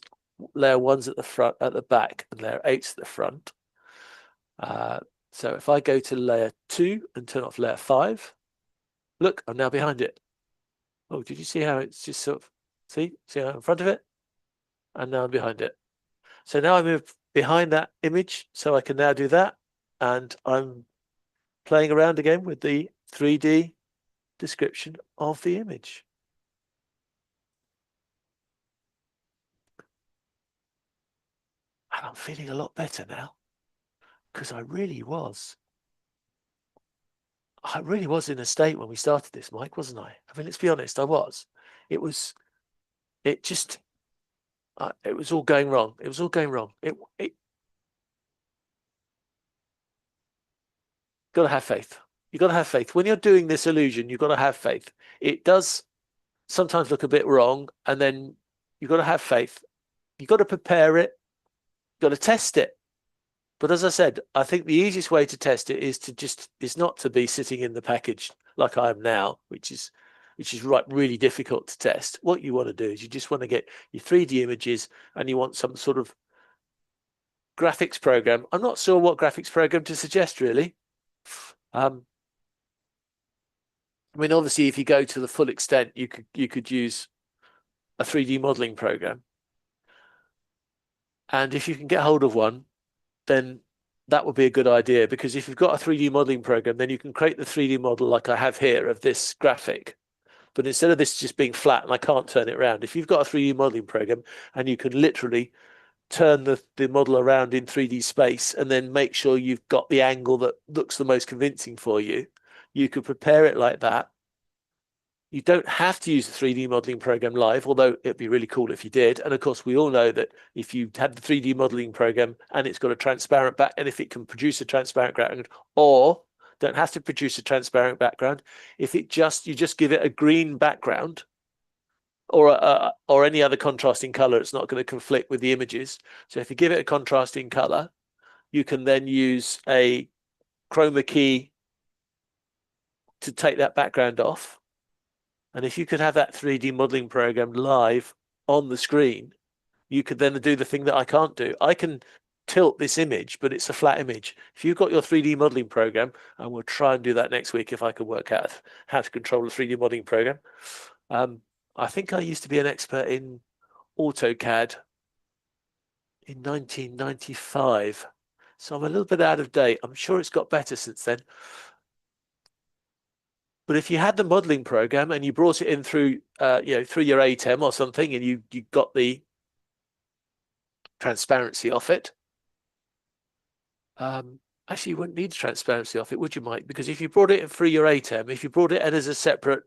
layer 1's at the front, at the back, and layer 8's at the front. So if I go to layer 2 and turn off layer 5, look, I'm now behind it. Oh, did you see how it's just sort of, see how I'm in front of it? And now I'm behind it. So now I move behind that image, so I can now do that. And I'm playing around again with the 3D description of the image. And I'm feeling a lot better now, because I really was in a state when we started this, Mike, wasn't I? I mean, let's be honest, I was. It was all going wrong. It was all going wrong. It got to have faith. You've got to have faith. When you're doing this illusion, you've got to have faith. It does sometimes look a bit wrong, and then you've got to have faith. You've got to prepare it. You've got to test it. But as I said, I think the easiest way to test it is not to be sitting in the package like I am now, which is really difficult to test. What you want to do is you just want to get your 3D images, and you want some sort of graphics program. I'm not sure what graphics program to suggest, really. I mean, obviously, if you go to the full extent, you could use a 3D modeling program. And if you can get hold of one, then that would be a good idea, because if you've got a 3D modeling program, then you can create the 3D model like I have here of this graphic. But instead of this just being flat and I can't turn it around, if you've got a 3D modeling program and you can literally turn the model around in 3D space and then make sure you've got the angle that looks the most convincing for you, you could prepare it like that. You don't have to use the 3D modeling program live, although it'd be really cool if you did. And of course, we all know that if you had the 3D modeling program and it's got a transparent back, and if it can produce a transparent background, or don't have to produce a transparent background, if you just give it a green background or any other contrasting color, it's not going to conflict with the images. So if you give it a contrasting color, you can then use a chroma key to take that background off. And if you could have that 3D modeling program live on the screen, you could then do the thing that I can't do. I can tilt this image, but it's a flat image. If you've got your 3D modeling program, and we'll try and do that next week if I can work out how to control a 3D modeling program. I think I used to be an expert in AutoCAD in 1995. So I'm a little bit out of date. I'm sure it's got better since then. But if you had the modeling program and you brought it in through, through your ATEM or something, and you got the transparency off it, actually you wouldn't need transparency off it, would you, Mike? Because if you brought it in through your ATEM, if you brought it in as a separate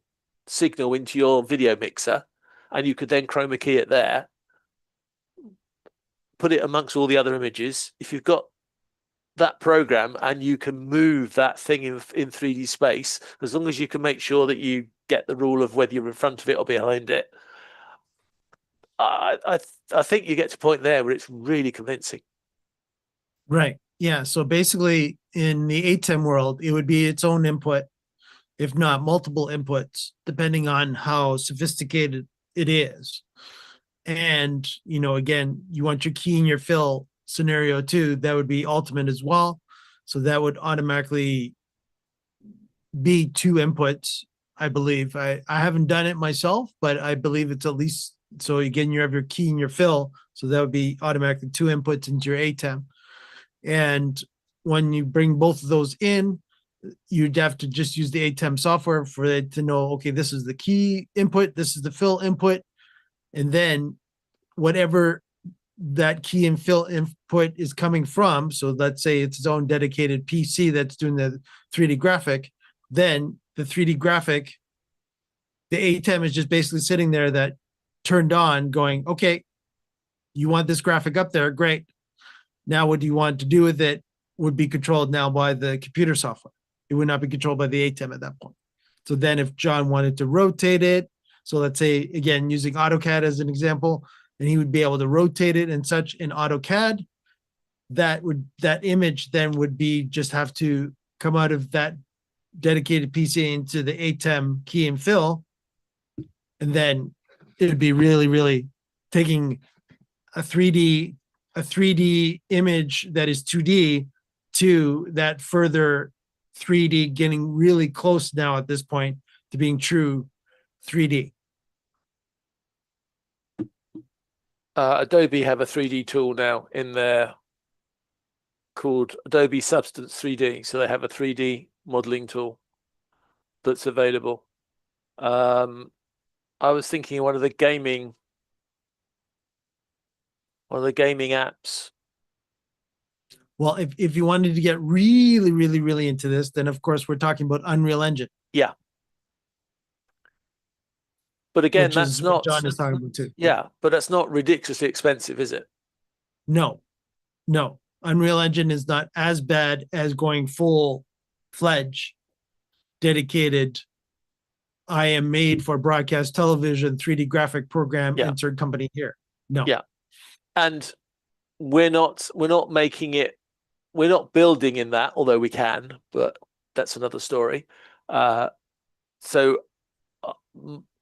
signal into your video mixer, and you could then chroma key it there, put it amongst all the other images, if you've got that program and you can move that thing in 3D space, as long as you can make sure that you get the rule of whether you're in front of it or behind it, I think you get to a point there where it's really convincing. Right. Yeah. So basically in the ATEM world, it would be its own input, if not multiple inputs, depending on how sophisticated it is. And, again, you want your key and your fill scenario too. That would be ultimate as well. So that would automatically be 2 inputs, I believe. I haven't done it myself, but I believe it's at least, so again, you have your key and your fill. So that would be automatically 2 inputs into your ATEM. And when you bring both of those in, you'd have to just use the ATEM software for it to know, okay, this is the key input, this is the fill input. And then whatever that key and fill input is coming from, so let's say it's its own dedicated PC that's doing the 3D graphic, then the 3D graphic, the ATEM is just basically sitting there that turned on going, okay, you want this graphic up there, great. Now what do you want to do with it would be controlled now by the computer software. It would not be controlled by the ATEM at that point. So then if John wanted to rotate it, so let's say, again, using AutoCAD as an example, and he would be able to rotate it and such in AutoCAD, that image then would be just have to come out of that dedicated PC into the ATEM key and fill. And then it would be really, really taking a 3D image that is 2D to that further 3D, getting really close now at this point to being true 3D. Adobe have a 3D tool now in there called Adobe Substance 3D. So they have a 3D modeling tool that's available. I was thinking one of the gaming apps. Well, if you wanted to get really, really, really into this, then of course we're talking about Unreal Engine. Yeah. But again, which that's is what not John is talking about too. Yeah, but that's not ridiculously expensive, is it? No. Unreal Engine is not as bad as going full-fledged, dedicated, I am made for broadcast television 3D graphic program, Yeah. insert company here. No. Yeah. And we're not making it, we're not building in that, although we can, but that's another story. So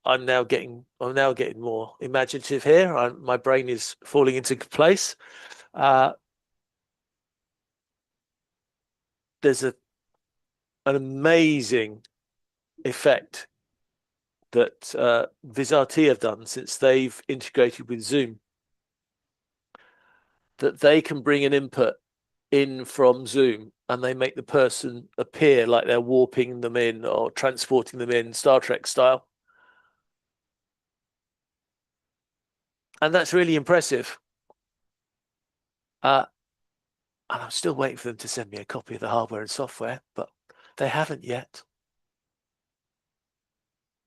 I'm now getting more imaginative here. My brain is falling into place. There's an amazing effect that VizRT have done since they've integrated with Zoom, that they can bring an input in from Zoom and they make the person appear like they're warping them in or transporting them in, Star Trek style. And that's really impressive. And I'm still waiting for them to send me a copy of the hardware and software, but they haven't yet.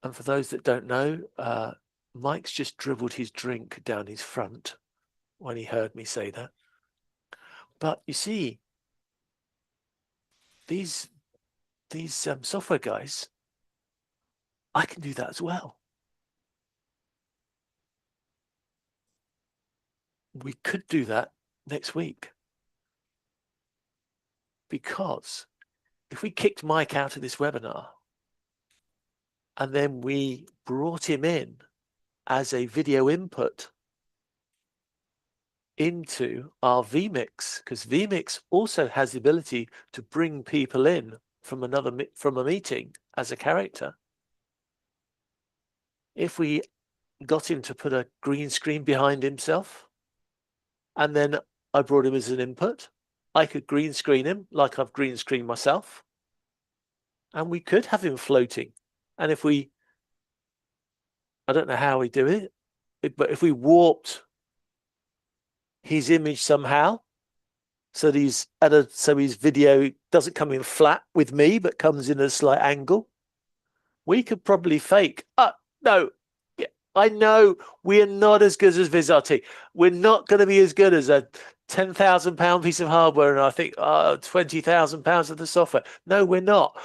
And for those that don't know, Mike's just dribbled his drink down his front when he heard me say that. But you see, these software guys, I can do that as well. We could do that next week. Because if we kicked Mike out of this webinar and then we brought him in as a video input into our vMix, because vMix also has the ability to bring people in from a meeting as a character. If we got him to put a green screen behind himself, and then I brought him as an input, I could green screen him like I've green screened myself, and we could have him floating And if we, I don't know how we do it, but if we warped his image somehow, so that he's so his video doesn't come in flat with me, but comes in a slight angle, we could probably fake. No, yeah, I know we are not as good as VizRT. We're not going to be as good as a £10,000 piece of hardware and I think £20,000 of the software. No, we're not.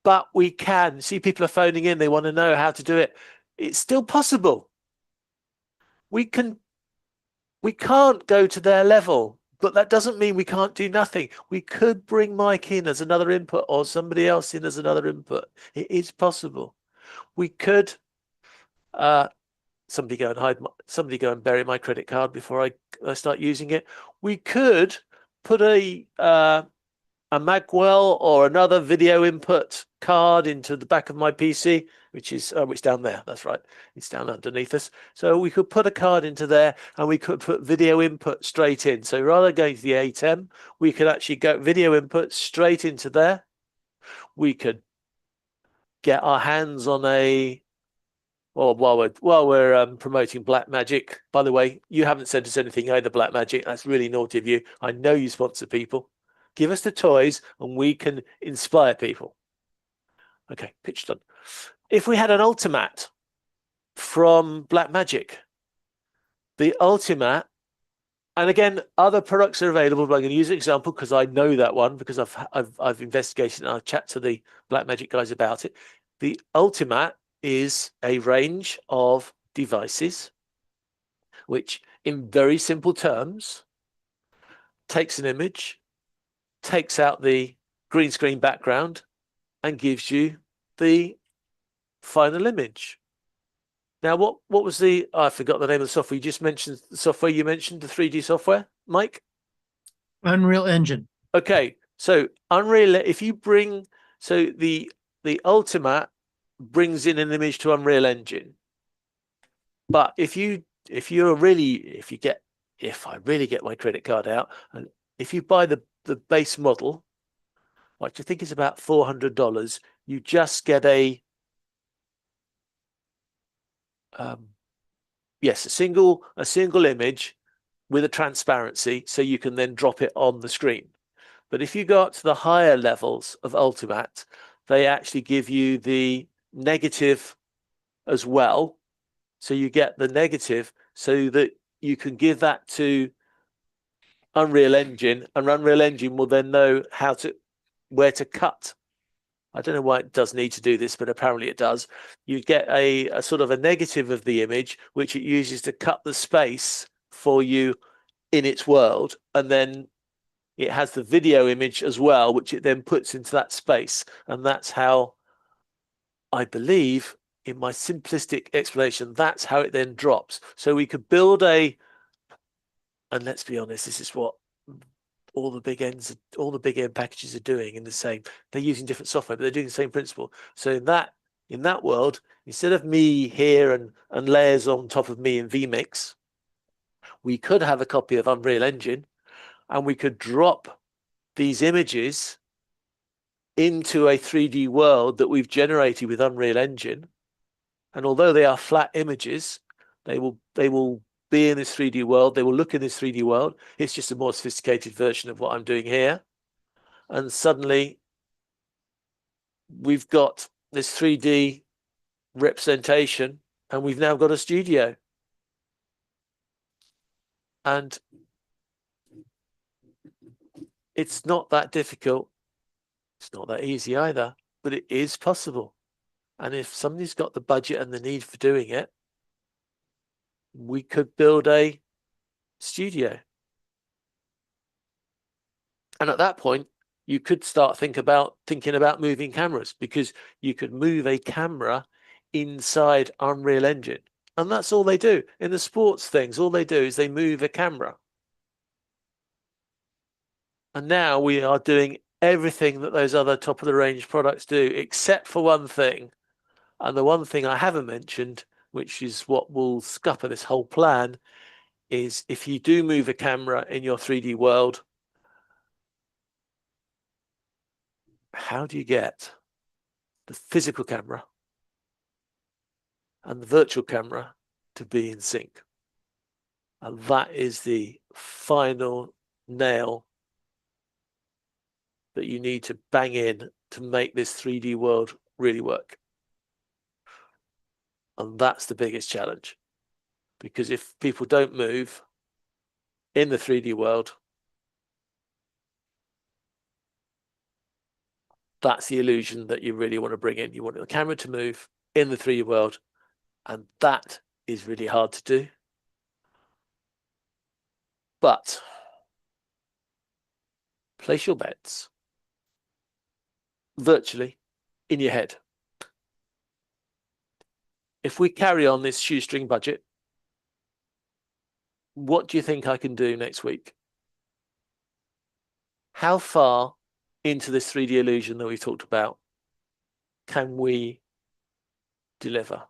But we can. See, people are phoning in. They want to know how to do it. It's still possible. We can't go to their level, but that doesn't mean we can't do nothing. We could bring Mike in as another input or somebody else in as another input. It is possible. We could somebody go and bury my credit card before I start using it. We could put a Magwell or another video input card into the back of my PC, which is down there. That's right. It's down underneath us. So we could put a card into there and we could put video input straight in. So rather than going to the ATEM, we could actually go video input straight into there. We could get our hands on a, well, while we're promoting Blackmagic. By the way, you haven't sent us anything either, Blackmagic. That's really naughty of you. I know you sponsor people. Give us the toys and we can inspire people. Okay, pitch done. If we had an Ultimat from Blackmagic, the Ultimat, and again, other products are available, but I'm going to use an example because I know that one because I've investigated and I've chatted to the Blackmagic guys about it. The Ultimat is a range of devices which, in very simple terms, takes an image, takes out the green screen background and gives you the final image. Now, what was the, I forgot the name of the software. You just mentioned the software you mentioned, the 3D software, Mike? Unreal Engine. Okay, so Unreal, if you bring, so the Ultimat brings in an image to Unreal Engine. But if I really get my credit card out, and if you buy the base model, which I think is about $400, you just get a yes, a single image with a transparency, so you can then drop it on the screen. But if you go up to the higher levels of Ultimat, they actually give you the negative as well. So you get the negative so that you can give that to Unreal Engine, and Unreal Engine will then know where to cut. I don't know why it does need to do this, but apparently it does. You get a sort of a negative of the image, which it uses to cut the space for you in its world. And then it has the video image as well, which it then puts into that space. And that's how, I believe, in my simplistic explanation, that's how it then drops. So we could build and let's be honest, this is what all the big end packages are doing in the same. They're using different software, but they're doing the same principle. So in that world, instead of me here and layers on top of me in vMix, we could have a copy of Unreal Engine, and we could drop these images into a 3D world that we've generated with Unreal Engine. And although they are flat images, they will be in this 3D world. They will look in this 3D world. It's just a more sophisticated version of what I'm doing here. And suddenly we've got this 3D representation, and we've now got a studio. And it's not that difficult. It's not that easy either, but it is possible. And if somebody's got the budget and the need for doing it, we could build a studio. And at that point, you could start thinking about moving cameras, because you could move a camera inside Unreal Engine. And that's all they do. In the sports things, all they do is they move a camera. And now we are doing everything that those other top of the range products do, except for one thing. And the one thing I haven't mentioned, which is what will scupper this whole plan, is if you do move a camera in your 3D world, how do you get the physical camera and the virtual camera to be in sync. And that is the final nail that you need to bang in to make this 3D world really work. And that's the biggest challenge. Because if people don't move in the 3D world, that's the illusion that you really want to bring in. You want the camera to move in the 3D world, and that is really hard to do. But place your bets virtually in your head. If we carry on this shoestring budget, what do you think I can do next week? How far into this 3D illusion that we've talked about can we deliver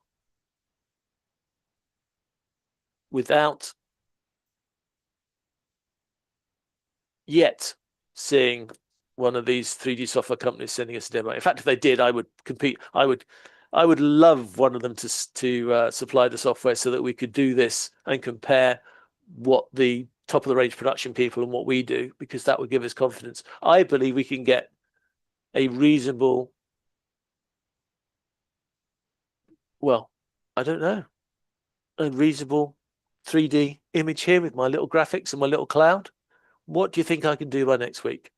without yet seeing one of these 3D software companies sending us a demo? In fact, if they did, I would compete. I would love one of them to supply the software so that we could do this and compare what the top of the range production people and what we do, because that would give us confidence. I believe we can get a reasonable, well, I don't know, a reasonable 3D image here with my little graphics and my little cloud. What do you think I can do by next week?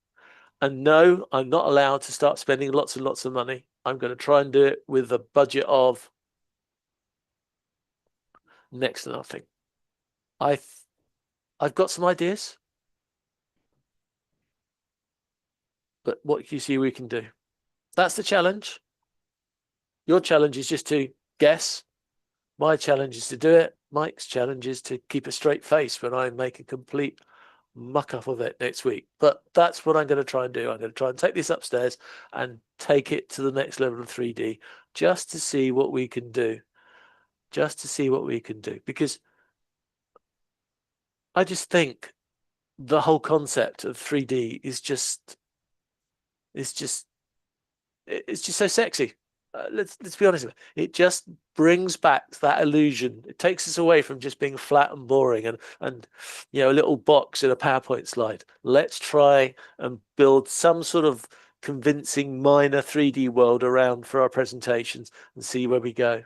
And no, I'm not allowed to start spending lots and lots of money. I'm going to try and do it with a budget of next to nothing. I've got some ideas, but what do you see we can do? That's the challenge. Your challenge is just to guess. My challenge is to do it. Mike's challenge is to keep a straight face when I make a complete muck up of it next week. But that's what I'm going to try and do. I'm going to try and take this upstairs and take it to the next level of 3D just to see what we can do. Just to see what we can do. Because I just think the whole concept of 3D is just so sexy. Let's be honest with it. It just brings back that illusion. It takes us away from just being flat and boring and you know, a little box in a PowerPoint slide. Let's try and build some sort of convincing minor 3D world around for our presentations and see where we go.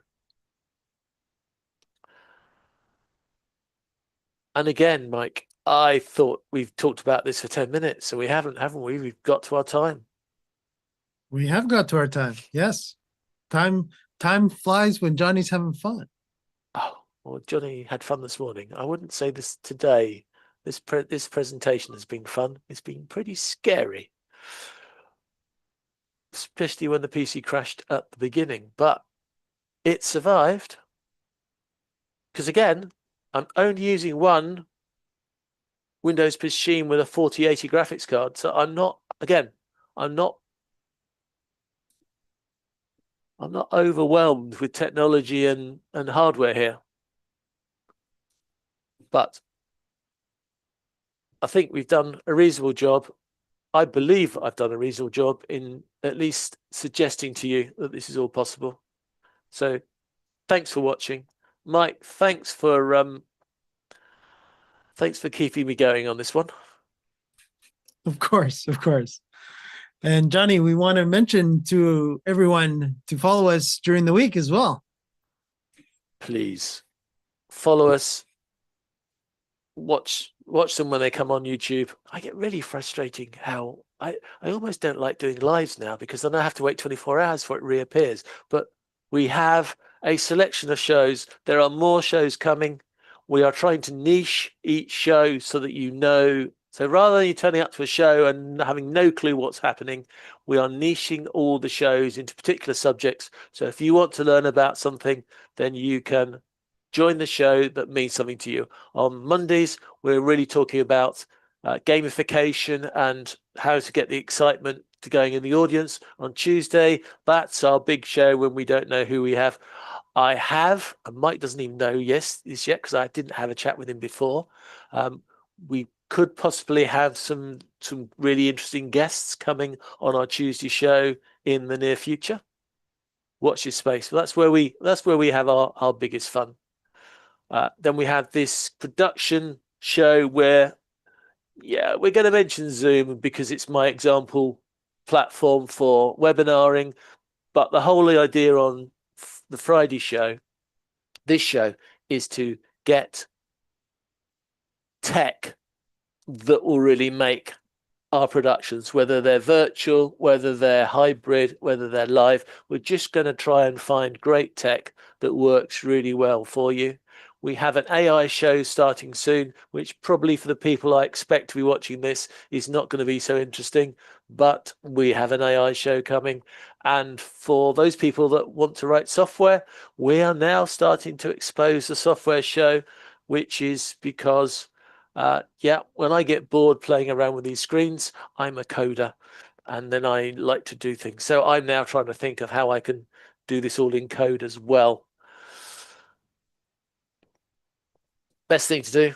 And again, Mike, I thought we've talked about this for 10 minutes, so we haven't we? We've got to our time. We have got to our time. Yes. Time flies when Johnny's having fun. Oh, well, Johnny had fun this morning. I wouldn't say this today. This presentation has been fun. It's been pretty scary, especially when the PC crashed at the beginning, but it survived. Because again, I'm only using one Windows machine with a 4080 graphics card. So I'm not overwhelmed with technology and hardware here. But I think we've done a reasonable job. I believe I've done a reasonable job in at least suggesting to you that this is all possible. So thanks for watching. Mike, thanks for keeping me going on this one. Of course, of course. And Johnny, we want to mention to everyone to follow us during the week as well. Please follow us. Watch them when they come on YouTube. I get really frustrating how I almost don't like doing lives now, because then I have to wait 24 hours before it reappears. But we have a selection of shows. There are more shows coming. We are trying to niche each show so that you know. So rather than you turning up to a show and having no clue what's happening, we are niching all the shows into particular subjects. So if you want to learn about something, then you can join the show that means something to you. On Mondays, we're really talking about gamification and how to get the excitement to going in the audience. On Tuesday, that's our big show when we don't know who we have. And Mike doesn't even know this yet, because I didn't have a chat with him before. We could possibly have some really interesting guests coming on our Tuesday show in the near future. Watch this space. Well, that's where we have our biggest fun. Then we have this production show where, yeah, we're going to mention Zoom because it's my example platform for webinaring. But the whole idea on the Friday show, this show, is to get tech that will really make our productions, whether they're virtual, whether they're hybrid, whether they're live. We're just going to try and find great tech that works really well for you. We have an AI show starting soon, which probably for the people I expect to be watching this is not going to be so interesting, but we have an AI show coming. And for those people that want to write software, we are now starting to expose the software show, which is because when I get bored playing around with these screens, I'm a coder and then I like to do things. So I'm now trying to think of how I can do this all in code as well. Best thing to do,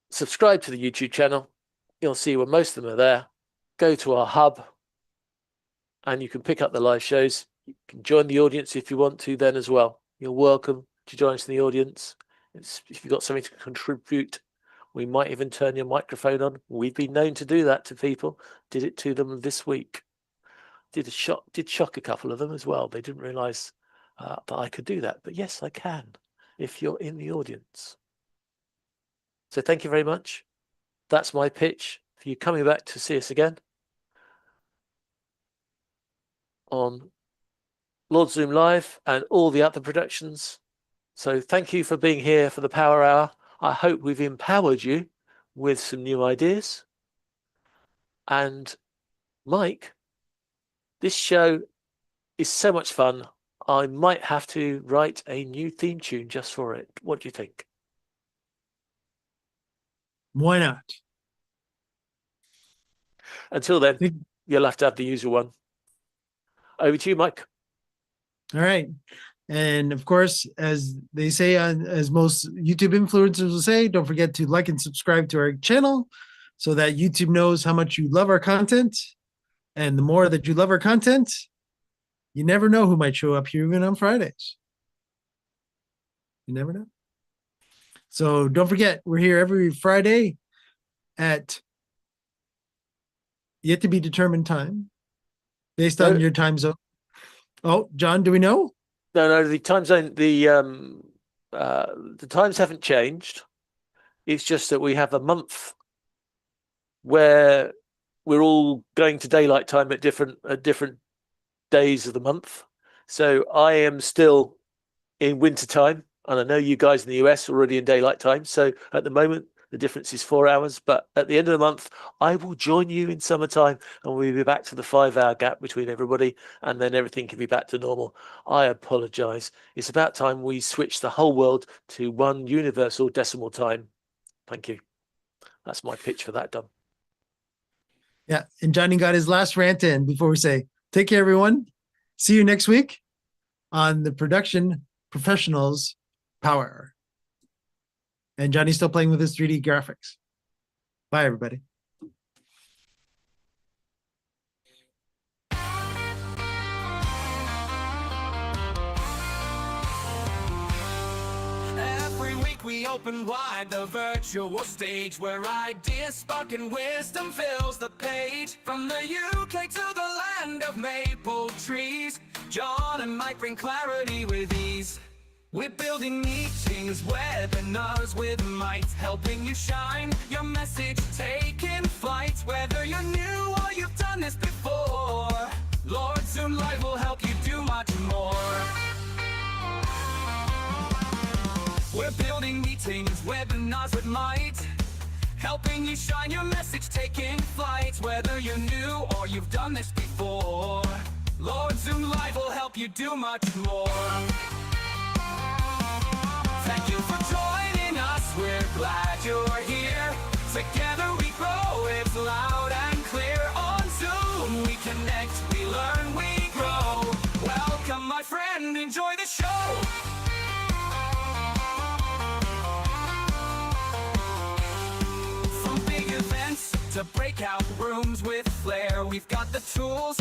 subscribe to the YouTube channel. You'll see where most of them are there. Go to our hub and you can pick up the live shows. You can join the audience if you want to then as well. You're welcome to join us in the audience. If you've got something to contribute, we might even turn your microphone on. We've been known to do that to people. Did it to them this week. Did shock a couple of them as well. They didn't realize that I could do that. But yes, I can if you're in the audience. So thank you very much. That's my pitch for you coming back to see us again on Lord Zoom Live and all the other productions. So thank you for being here for the Power Hour. I hope we've empowered you with some new ideas. And Mike, this show is so much fun. I might have to write a new theme tune just for it. What do you think? Why not? Until then, you'll have to have the usual one. Over to you, Mike. All right. And of course, as they say, as most YouTube influencers will say, don't forget to like and subscribe to our channel so that YouTube knows how much you love our content. And the more that you love our content, you never know who might show up here even on Fridays. You never know. So don't forget, we're here every Friday at yet to be determined time based on your time zone. Oh, John, do we know? No, the time zone, the times haven't changed. It's just that we have a month where we're all going to daylight time at different days of the month. So I am still in winter time, and I know you guys in the US are already in daylight time. So at the moment, the difference is 4 hours. But at the end of the month, I will join you in summertime, and we'll be back to the 5-hour gap between everybody, and then everything can be back to normal. I apologize. It's about time we switch the whole world to one universal decimal time. Thank you. That's my pitch for that done. Yeah, and Johnny got his last rant in before we say, take care, everyone. See you next week on the Production Professionals Power Hour. And Johnny's still playing with his 3D graphics. Bye, everybody. Every week we open wide the virtual stage where ideas spark and wisdom fills the page. From the UK to the land of maple trees, John and Mike bring clarity with ease. We're building meetings, webinars with might, helping you shine your message, taking flight. Whether you're new or you've done this before, Lord Zoom Live will help you do much more. We're building meetings, webinars with might, helping you shine your message, taking flight. Whether you're new or you've done this before, Lord Zoom Live will help you do much more. Thank you for joining us, we're glad you're here. Together we grow, it's loud and clear. On Zoom we connect, we learn, we grow. Welcome my friend, enjoy the show. From big events to breakout rooms with flair, we've got the tools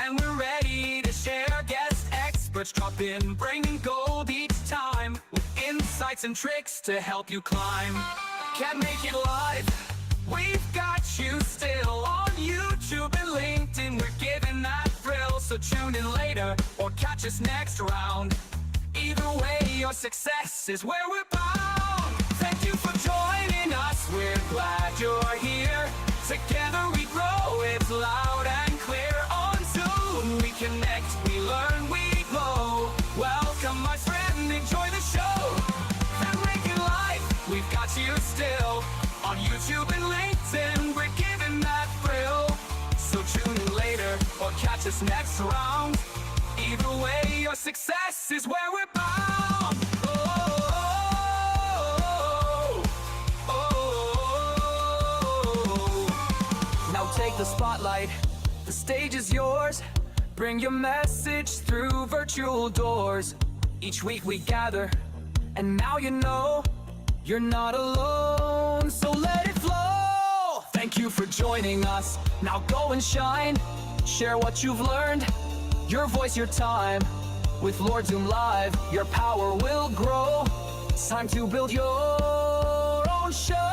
and we're ready to share. Guest experts drop in, bringing gold each time, with insights and tricks to help you climb. Can't make it live, we've got you still on YouTube and LinkedIn. We're giving that thrill, so tune in later or catch us next round. Either way, your success is where we're bound. Thank you for joining us, we're glad you're here. Together we grow, it's loud and clear. On Zoom we connect, we learn, we glow. Welcome my friend, enjoy the show. And make it live, we've got you still. On YouTube and LinkedIn, we're giving that thrill. So tune in later or catch us next round. Either way, your success is where we're bound. Now take the spotlight, the stage is yours. Bring your message through virtual doors. Each week we gather, and now you know you're not alone, so let it flow. Thank you for joining us, now go and shine. Share what you've learned, your voice, your time. With Lord Zoom Live, your power will grow. It's time to build your own show.